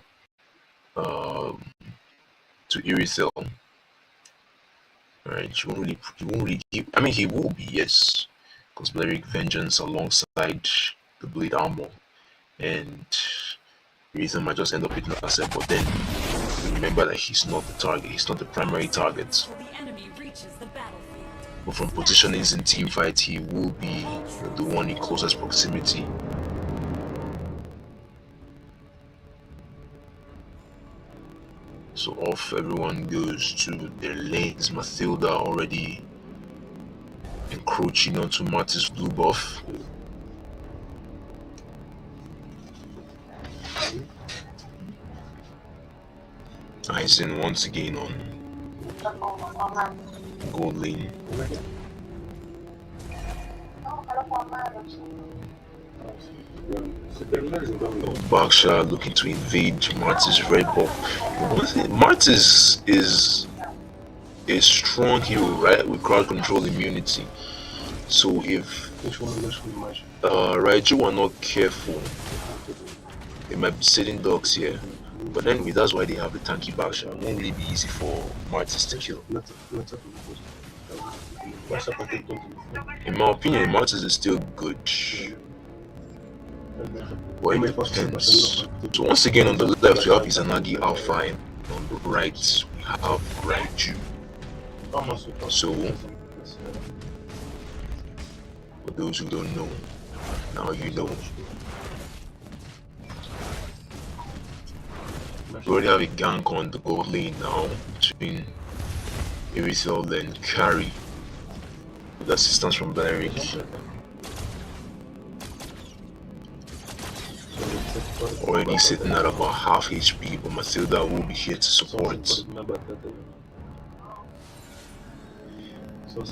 Irisel. Right? He won't really give, I mean, he will be, yes, because Beric Vengeance alongside the Blade Armor and reason might just end up hitting ourselves. But then remember that he's not the target, he's not the primary target. The enemy reaches the battlefield. But from positionings in team fight, he will be the one in closest proximity. So off everyone goes to their lanes. Mathilda already encroaching onto Martis blue buff. Aizen once again on gold lane. Baksha looking to invade Martis red buff. Martis is a strong hero, right? With crowd control immunity. So if Rei Juu are not careful, they might be sitting ducks here. But then that's why they have the tanky Baksha. It won't really be easy for Martis to kill. In my opinion, Martis is still good. But it depends. So once again on the left we have Izanagi Alpha, and on the right we have Rei Juu. So for those who don't know, now you know. We already have a gank on the gold lane now between Irisel and Carry with assistance from Beric. Already sitting at about half HP, but Mathilda will be here to support.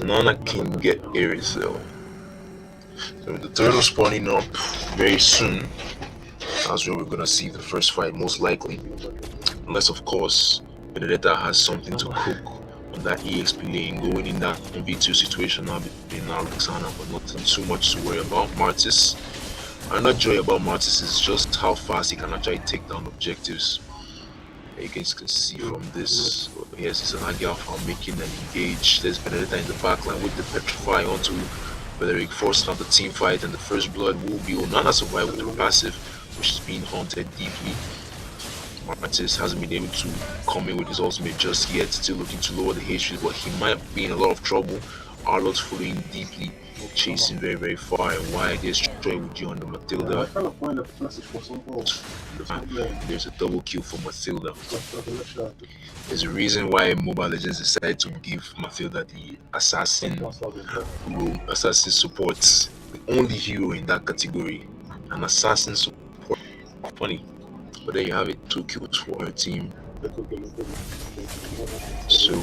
Nana can get Irisel. So with the turtle spawning up very soon, that's where we're gonna see the first fight, most likely. Unless of course Benedetta has something to cook on that EXP lane, going in that V2 situation now between Alexander, but nothing too much to worry about. Martis. Another joy about Martis is just how fast he can actually take down objectives. You guys can see from this. Here's Izanagi Alpha making an engage. There's Benedetta in the backline with the Petrify onto Frederick, forcing out the team fight, and the first blood will be Onana survive with the passive, which is being haunted deeply. Martis hasn't been able to come in with his ultimate just yet, still looking to lower the HP, but he might be in a lot of trouble. Arlot's following deeply, chasing very, very far and wide. There's Troy with you on the Mathilda. There's a double kill for Mathilda. There's a reason why Mobile Legends decided to give Mathilda the assassin role, assassin support, the only hero in that category, an assassin support. Funny, but there you have it, 2 kills for her team. So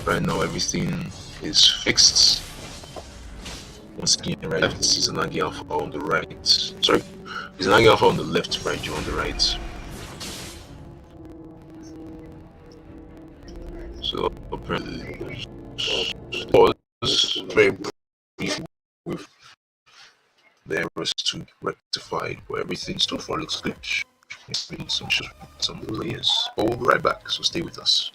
right now everything is fixed. Once again, right left is Izanagi Alpha on the right. Sorry, Izanagi Alpha on the left, Rei Juu on the right. So apparently was very brief with the errors to rectify, but everything so far looks good. Maybe some players. But we'll be right back, so stay with us.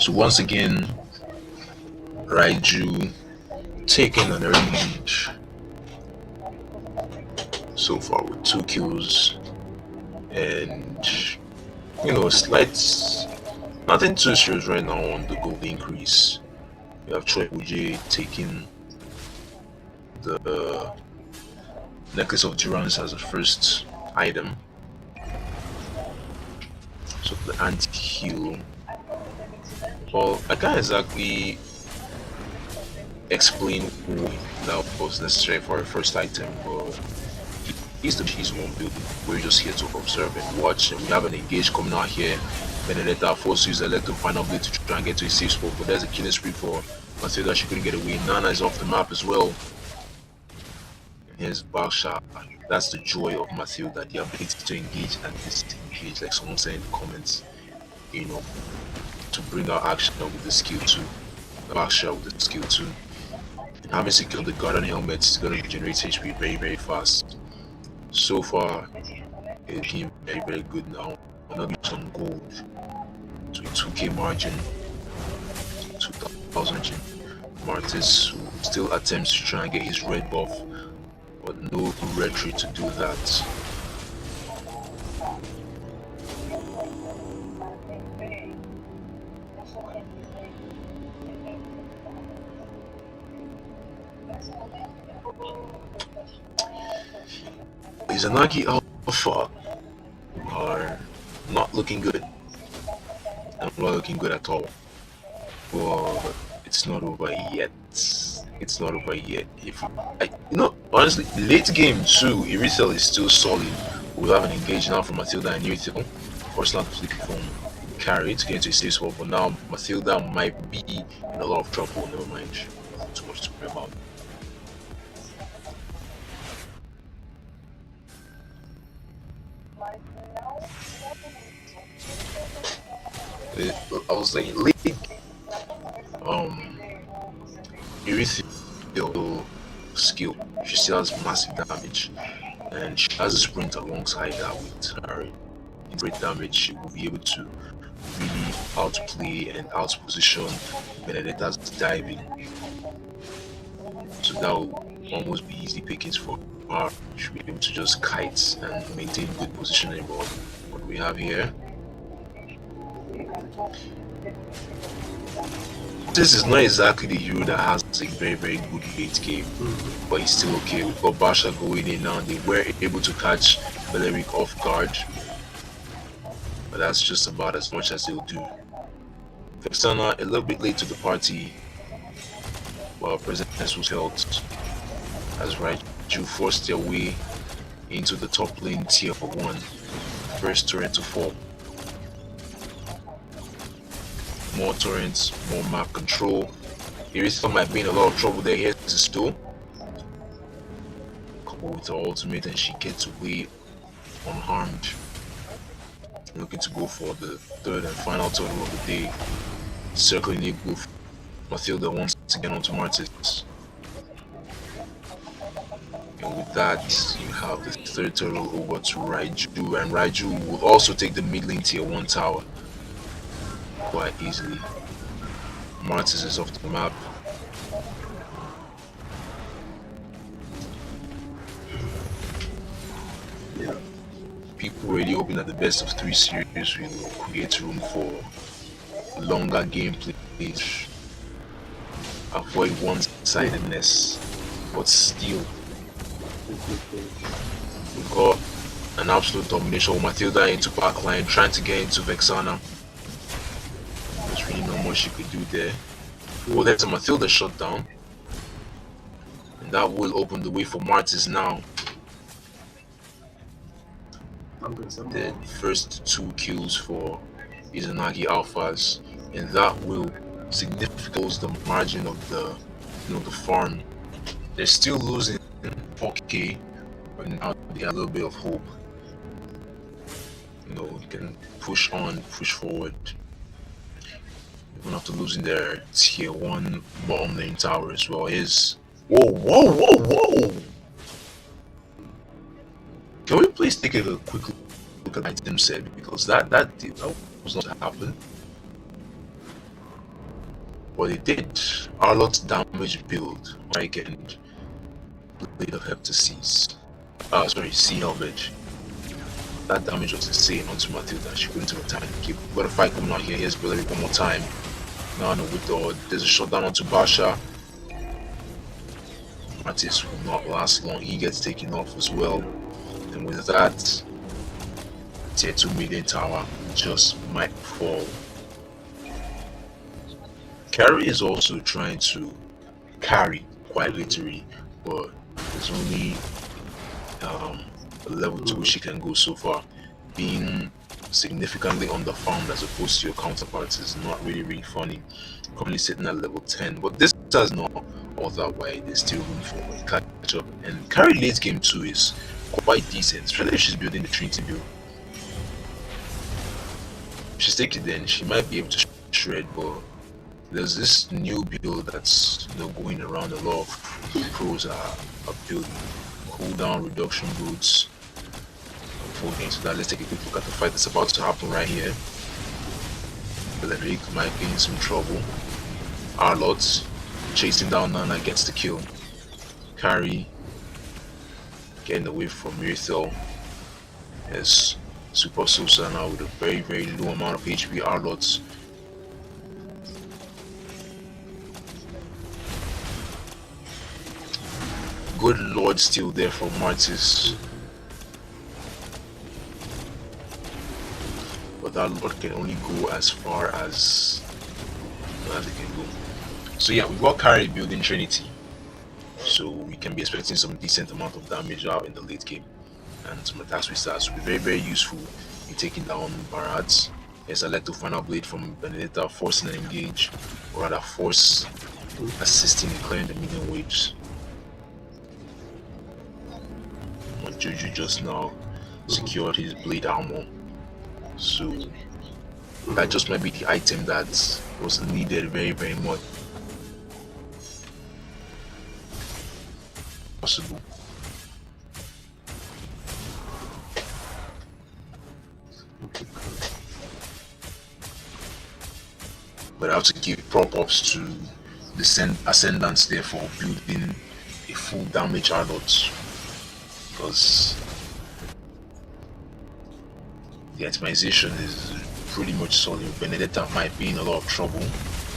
So once again, Rei Juu taking an early lead so far with 2 kills and slight, nothing too serious right now on the gold increase. We have Choi Uje taking the necklace of Durance as the first item. So the anti-heal. Well, I can't exactly explain why that was necessary for a first item, but he's one building. We're just here to observe and watch, and we have an engage coming out here. Benedetta forces user left to final blade to try and get to a safe spot, but there's a killing spree for Matilda. She couldn't get away. Nana is off the map as well. And here's Baksha. That's the joy of Matilda, the ability to engage and disengage, like someone said in the comments, to bring out action with the skill 2. Baksha with the skill 2. And having secured the guard and helmet is going to generate HP very, very fast. So far, it's looking very, very good now. Another some gold to a 2k margin, 2000. Martis who still attempts to try and get his red buff, but no red tree to do that. Izanagi Alpha are not looking good. I'm not looking good at all. But it's not over yet. It's not over yet. Honestly, late game too, Irisel is still solid. We have an engage now from Matilda and Irisel. First not to from carry to get into a safe spot, but now Matilda might be in a lot of trouble. Never mind. Too much to worry about. I was saying late Irisel skill, she still has massive damage, and she has a sprint alongside that with her great damage. She will be able to really outplay and outposition Benedetta's diving, so that will almost be easy pickings for her. She'll be able to just kite and maintain good positioning. But what we have here, this is not exactly the hero that has a very, very good late game, but he's still okay. We've got Basha going in now. They were able to catch Beleric off guard, but that's just about as much as they'll do. Vexana a little bit late to the party, while presence was held as Rei Juu forced their way into the top lane tier 1. First turret to fall. More turrets, more map control. Irisel might be in a lot of trouble there. Here's the stool. Couple with her ultimate, and she gets away unharmed. Looking to go for the third and final turtle of the day. Circling the goof. Matilda once again onto Martis. And with that, you have the third turtle over to Rei Juu, and Rei Juu will also take the mid lane tier 1 tower quite easily. Martis is off the map. People really hoping that the best of 3 series will create room for longer gameplay, avoid one-sidedness, but still we've got an absolute domination with Matilda into backline, trying to get into Vexana. There's really not much she could do there. Well, there's a Matilda shutdown, and that will open the way for Martis now. The first 2 kills for Izanagi Alphas, and that will significantly close the margin of the the farm. They're still losing 4k, but now they have a little bit of hope. You can push on, push forward. Even after losing their tier 1 bottom lane tower as well. Whoa! Can we please take a quick look at item set, because that was not to happen. But it did. Our lot's damage build. Again, Blade of Heptasis. Sea Helmet. That damage was insane onto Matilda. She couldn't even time. Keep got a fight coming out here. Here's Billy one more time. Now no with there's a shutdown onto Basha. Mattis will not last long. He gets taken off as well. And with that, tier 2 million tower just might fall. Carry is also trying to carry quite literally, but there's only a level to which she can go so far. Being significantly underfarmed as opposed to your counterparts is not really funny. Currently sitting at level 10, but this does not all that wide. There's still room for a catch up, and carry late game 2 is quite decent, especially if she's building the Trinity build. If she sticks it, then she might be able to shred, but there's this new build that's going around. A lot of pros are building cooldown reduction boots. Before getting to that, let's take a quick look at the fight that's about to happen right here. Beleric might be in some trouble. Arlott chasing down Nana, gets the kill. Carry getting away from Mirithel. As Super Sosa now with a very low amount of HP. Arlott good lord still there for Martis. But that lord can only go as far as it can go. So yeah, we've got carry building Trinity. So we can be expecting some decent amount of damage out in the late game. And some attacks with stars will be very useful in taking down Barats. Yes, I like to final blade from Benedetta, forcing an engage, or rather force assisting in clearing the minion waves. Juju just now secured his blade armor, so that just might be the item that was needed very much possible. But I have to give prop ups to the Ascendants there for building a full damage Arlott, because the itemization is pretty much solid. Benedetta might be in a lot of trouble.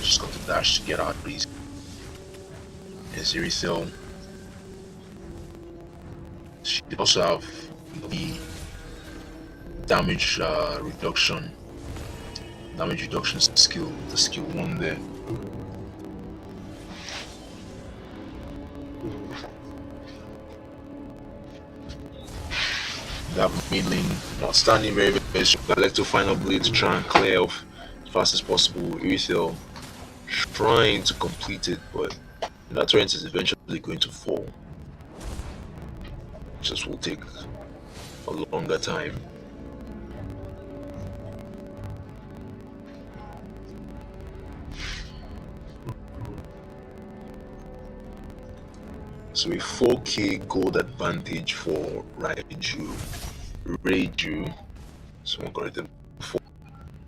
She's got to dash to get out, please. And Zerithel, she also have the damage reduction skill, the skill 1 there. That mid lane not standing very strong. I like to final blade to try and clear off as fast as possible. Irithel trying to complete it, but that torrent is eventually going to fall. Just will take a longer time. So a 4k gold advantage for Rei Juu. Someone got it before.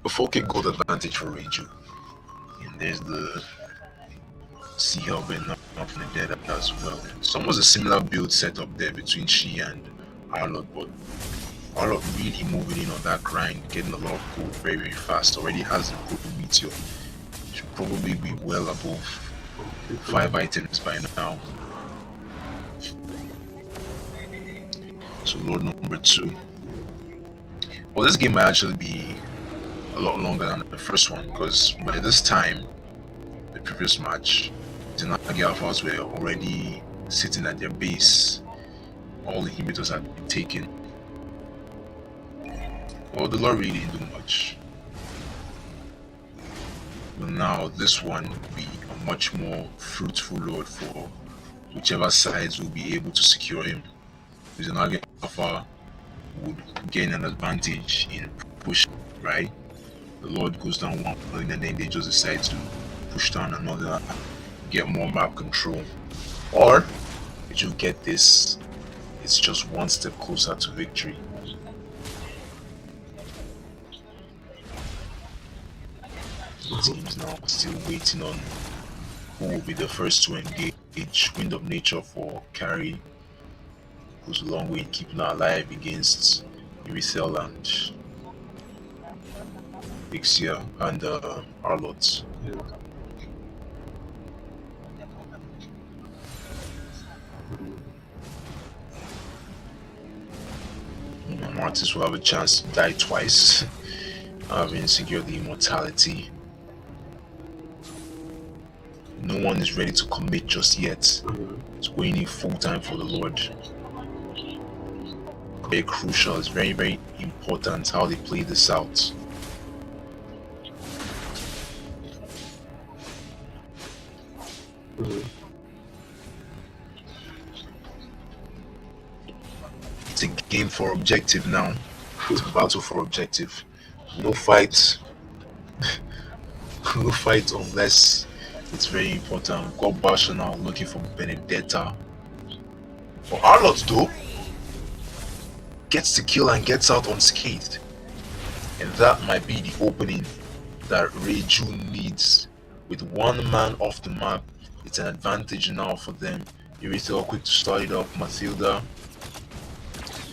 A 4k gold advantage for Rei Juu. And there's the Sea Helmet not from the dead as well. So almost a similar build setup there between she and Arlott, but Arlott really moving in on that grind, getting a lot of gold very fast. Already has the Pro Meteor. Should probably be well above 5 items by now. So Lord number 2. Well, this game might actually be a lot longer than the first one, because by this time, the previous match, Izanagi Alphas were already sitting at their base. All the inhibitors had been taken. Well, the Lord really didn't do much. But now this one will be a much more fruitful Lord for whichever sides will be able to secure him. Izanagi Alpha would gain an advantage in push, right? The Lord goes down one lane and then they just decide to push down another, get more map control. Or if you get this, it's just one step closer to victory. teams now still waiting on who will be the first to engage. Wind of Nature for carry goes a long way in keeping her alive against Uricel and Ixia and Arlott. Martis will have a chance to die twice, having secured the immortality. No one is ready to commit just yet. It's going in full time for the Lord. Very crucial, it's very, very important how they play this out. It's a game for objective now. It's a battle for objective. No fight. No fight unless it's very important. We've got Basha now looking for Benedetta. For Arlott though, gets the kill and gets out unscathed. And that might be the opening that Rei Juu needs. With one man off the map, it's an advantage now for them. Urithel quick to start it up. Mathilda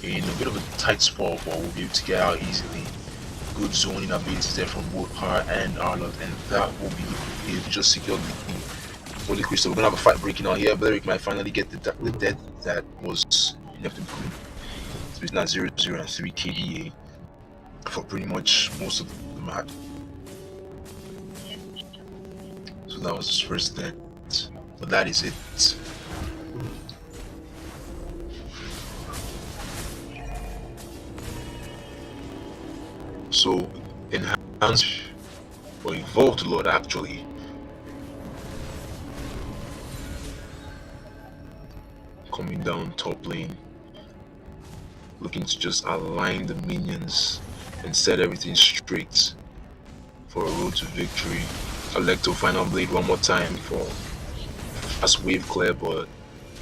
in a bit of a tight spot, but will be able to get out easily. Good zoning abilities there from both her and Arlott, and that will be it. Just secured the Holy Crystal. We're gonna have a fight breaking out here. Beric might finally get the death that was inevitable. So it's now 0-0 and 3 KDA for pretty much most of the match. So that was his first death. So that is it. So enhanced or evolved Lord actually coming down top lane, looking to just align the minions and set everything straight for a road to victory. Electo final blade one more time for fast wave clear, but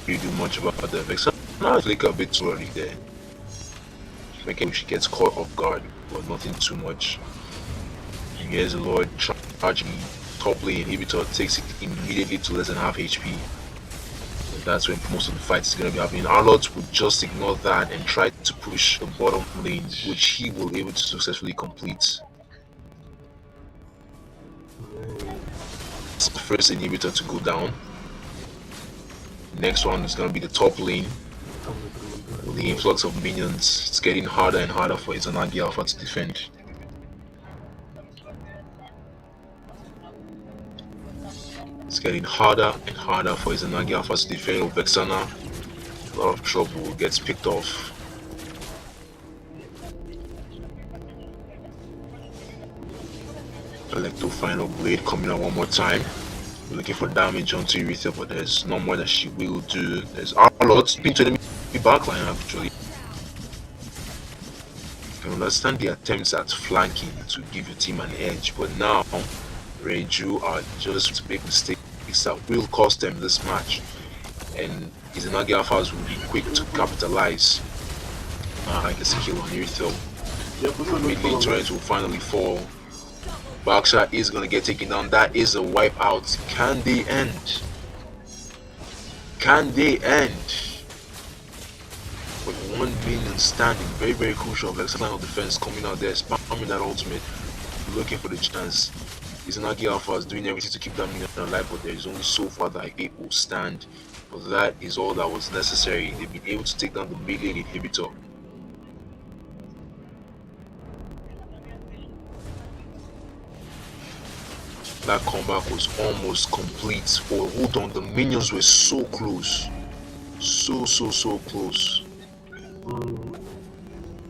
we do much about the effects. Now it's like a bit too early there. Making she gets caught off guard, but nothing too much. And here's the Lord charging top lane inhibitor, takes it immediately to less than half HP. And that's when most of the fight is going to be happening. Arlott would just ignore that and try to push the bottom lane, which he will be able to successfully complete. It's the first inhibitor to go down. Next one is going to be the top lane. With the influx of minions, it's getting harder and harder for Izanagi Alpha to defend. It's getting harder and harder for Izanagi Alpha to defend. Vexana, a lot of trouble, gets picked off. Electro final blade coming out one more time. We're looking for damage onto Urithel, but there's no more that she will do. There's Arlott pinned to enemy backline actually. I can understand the attempts at flanking to give your team an edge, but now Rei Juu are just to make mistakes that will cost them this match, and Izanagi Alphas will be quick to capitalize. I guess a kill on Urithel. Mid lane turret will finally fall. Baksha is gonna get taken down. That is a wipeout. Can they end? Can they end? With one minion standing, very, very crucial. Vexana defense coming out there, spamming that ultimate, looking for the chance. Izanagi Alpha is doing everything to keep that minion alive, but there is only so far that it will stand. But that is all that was necessary. They've been able to take down the mid lane inhibitor. That comeback was almost complete. Oh, hold on, the minions were so close. So close.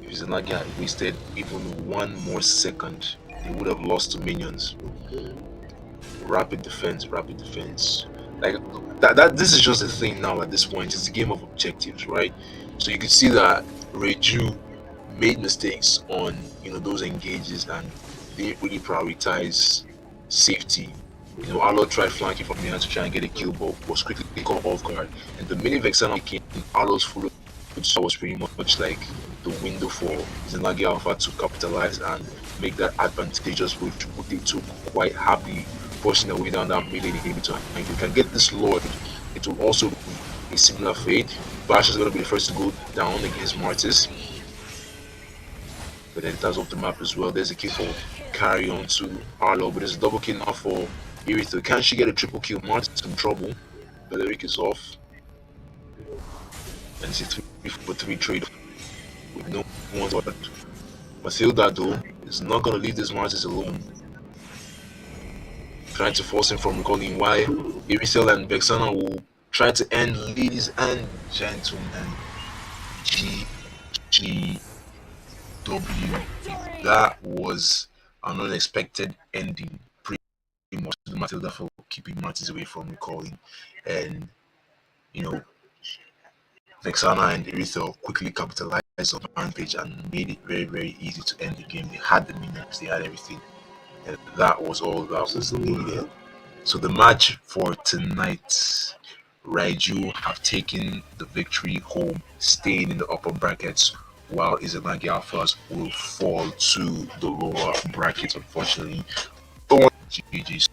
If Izanagi had wasted even 1 more second, they would have lost to minions. Rapid defense. Like that this is just a thing now at this point. It's a game of objectives, right? So you can see that Rei Juu made mistakes on those engages, and they really prioritize safety. Arlott tried flanking from behind to try and get a kill, but was quickly caught off guard. And the minute Vexana came, Arlott's full was pretty much like the window for Izanagi Alpha to capitalize and make that advantageous, which they took quite happily, forcing their way down that melee inhibitor. And if they can get this Lord, it will also be a similar fate. Bash is going to be the first to go down against Martis. But then it does off the map as well. There's a kill for carry on to Arlo, but there's a double kill now for Irithel. Can she get a triple kill? Martis in trouble. Beleric is off. And it's a 3-for-3 trade with no one but Mathilda though is not going to leave this Martis alone. Trying to force him from recalling why Irithel and Vexana will try to end, ladies and gentlemen. GGW. That was an unexpected ending. Pretty much to Matilda for keeping Martis away from recalling, and you know, Vexana and Irithel quickly capitalized on the advantage and made it very, very easy to end the game. They had the minions, they had everything, and that was all that was needed. So the match for tonight, Rei Juu have taken the victory home, staying in the upper brackets, while Izanagi Alphas will fall to the lower brackets, unfortunately. But GG's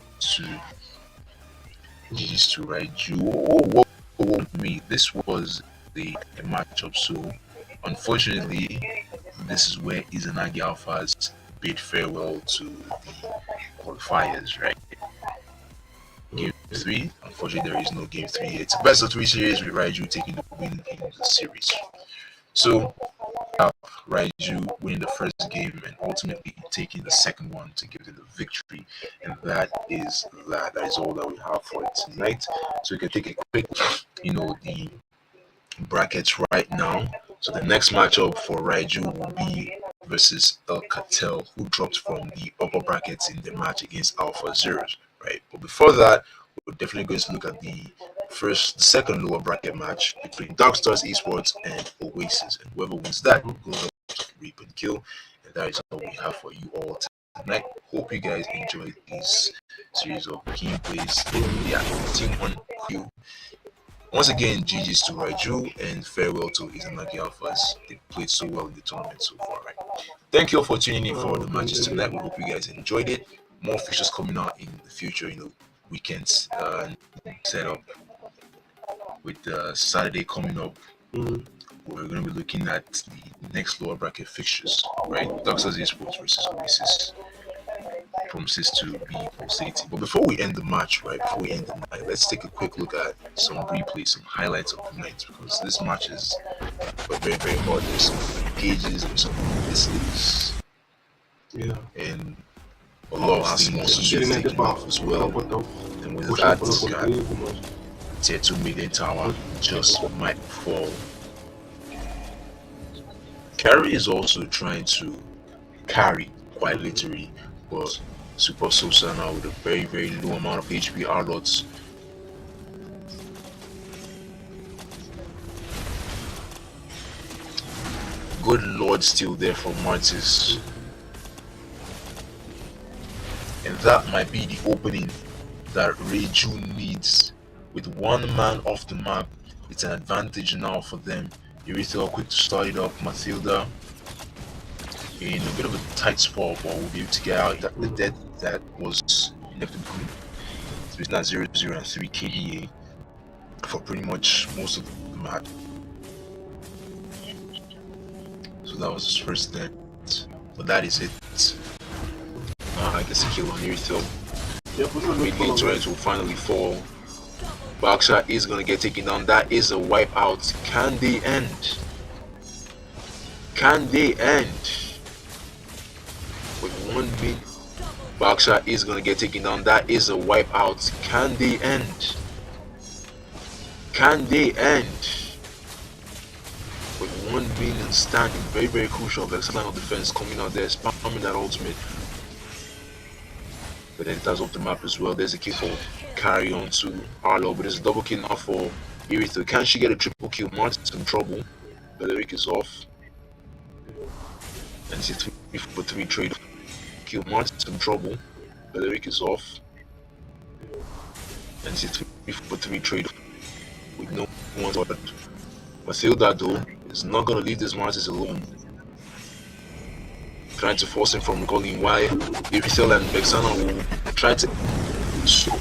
to Rei Juu. Oh, me, this was the matchup, so unfortunately, this is where Izanagi Alphas bid farewell to the qualifiers, right? Game 3, unfortunately, there is no game 3. It's a best of 3 series with Rei Juu taking the win in the series. So, Rei Juu winning the first game and ultimately taking the second one to give them the victory, and that is all that we have for tonight. So we can take a quick, the brackets right now. So the next matchup for Rei Juu will be versus El Cartel, who dropped from the upper brackets in the match against Alpha Zeros, right? But before that, we're definitely going to look at the second lower bracket match between Darkstars Esports and Oasis, and whoever wins that goes up to reap and kill. And that is all we have for you all tonight. Hope you guys enjoyed this series of gameplays. Yeah, team 1 Q. Once again, GG's to Rei Juu and farewell to Izanagi Alphas. They played so well in the tournament so far, right? Thank you all for tuning in for the matches tonight. We hope you guys enjoyed it. More fixtures coming out in the future, weekends set up with Saturday coming up. We're going to be looking at the next lower bracket fixtures, right? Darkstars Esports versus Oasis promises to be pulsating. But before we end the match, let's take a quick look at some replays, some highlights of the night, because this match is very, very hard. There's some engages, there's some misleads, and a lot of things also get taken off as well. And with that, tier 2 million tower just might fall. Carry is also trying to carry quite literally, but Super Sosa now with a very, very low amount of HP Arlots. Good Lord still there for Martis. And that might be the opening that Rei Juu needs. With one man off the map, it's an advantage now for them. Irithel quick to start it up. Mathilda in a bit of a tight spot, but we'll be able to get out the dead that was left in green. So it's now 0-0 and 3 KDA for pretty much most of the match. So that was his first death. But that is it. I guess a kill on Irithel. Mid-lane turret will finally fall. Baksha is gonna get taken down. That is a wipeout. Can they end? Can they end? With 1 mid, Baksha is gonna get taken down. That is a wipeout. Can they end? Can they end? With 1 minion standing, very, very crucial. Vex line of defense coming out there, spamming that ultimate. But then it does off the map as well. There's a kill for carry on to Arlo, but there's a double kill now for Irithel. Can she get a triple kill? Martin's in trouble. Beleric is off. And it's a 3-for-3 trade. Kill Martin's in trouble. Beleric is off. And it's a 3-for-3 trade with no one but Mathilda though is not gonna leave this Martis alone. trying to force him from recalling why Irithel and Vexana will try to. So,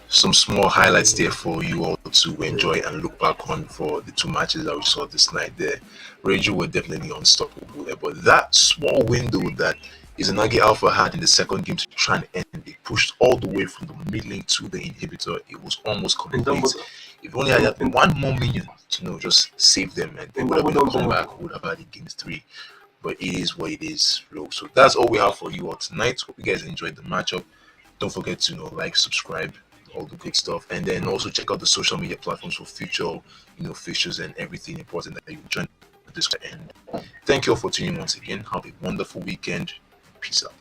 some small highlights there for you all to enjoy and look back on for the two matches that we saw this night there. Rei Juu were definitely unstoppable there, but that small window that Izanagi Alpha had in the second game to try and end, they pushed all the way from the mid lane to the inhibitor. It was almost complete. If only I had one more minion to just save them, and they would have been a comeback, would have had in game 3. But it is what it is, bro. So that's all we have for you all tonight. Hope you guys enjoyed the matchup. Don't forget to like, subscribe, all the good stuff, and then also check out the social media platforms for future fixtures and everything important that you join this. And thank you all for tuning in once again. Have a wonderful weekend. Peace out.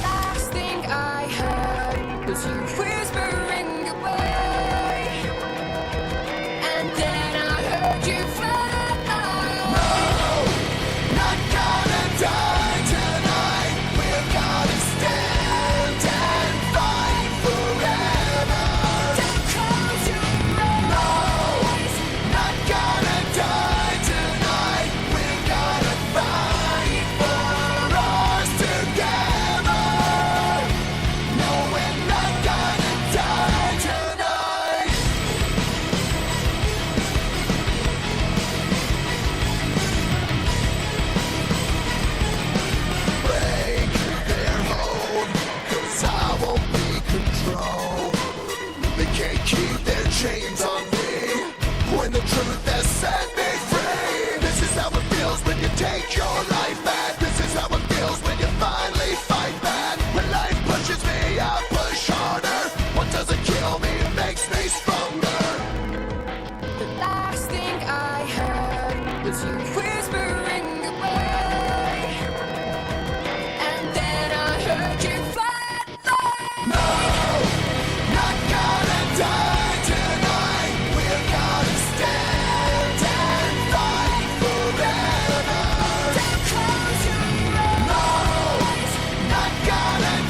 Last thing I heard was you whispering away, and then I heard you fly. Not gonna die tonight. We're gonna stand and fight forever. Don't close your eyes. Not gonna die tonight. We're gonna fight for ours together. No, we're not gonna die tonight. Break their hold, 'cause I won't be controlled. They can't keep their chains on me when the truth has set me free. This is how it feels when you take your life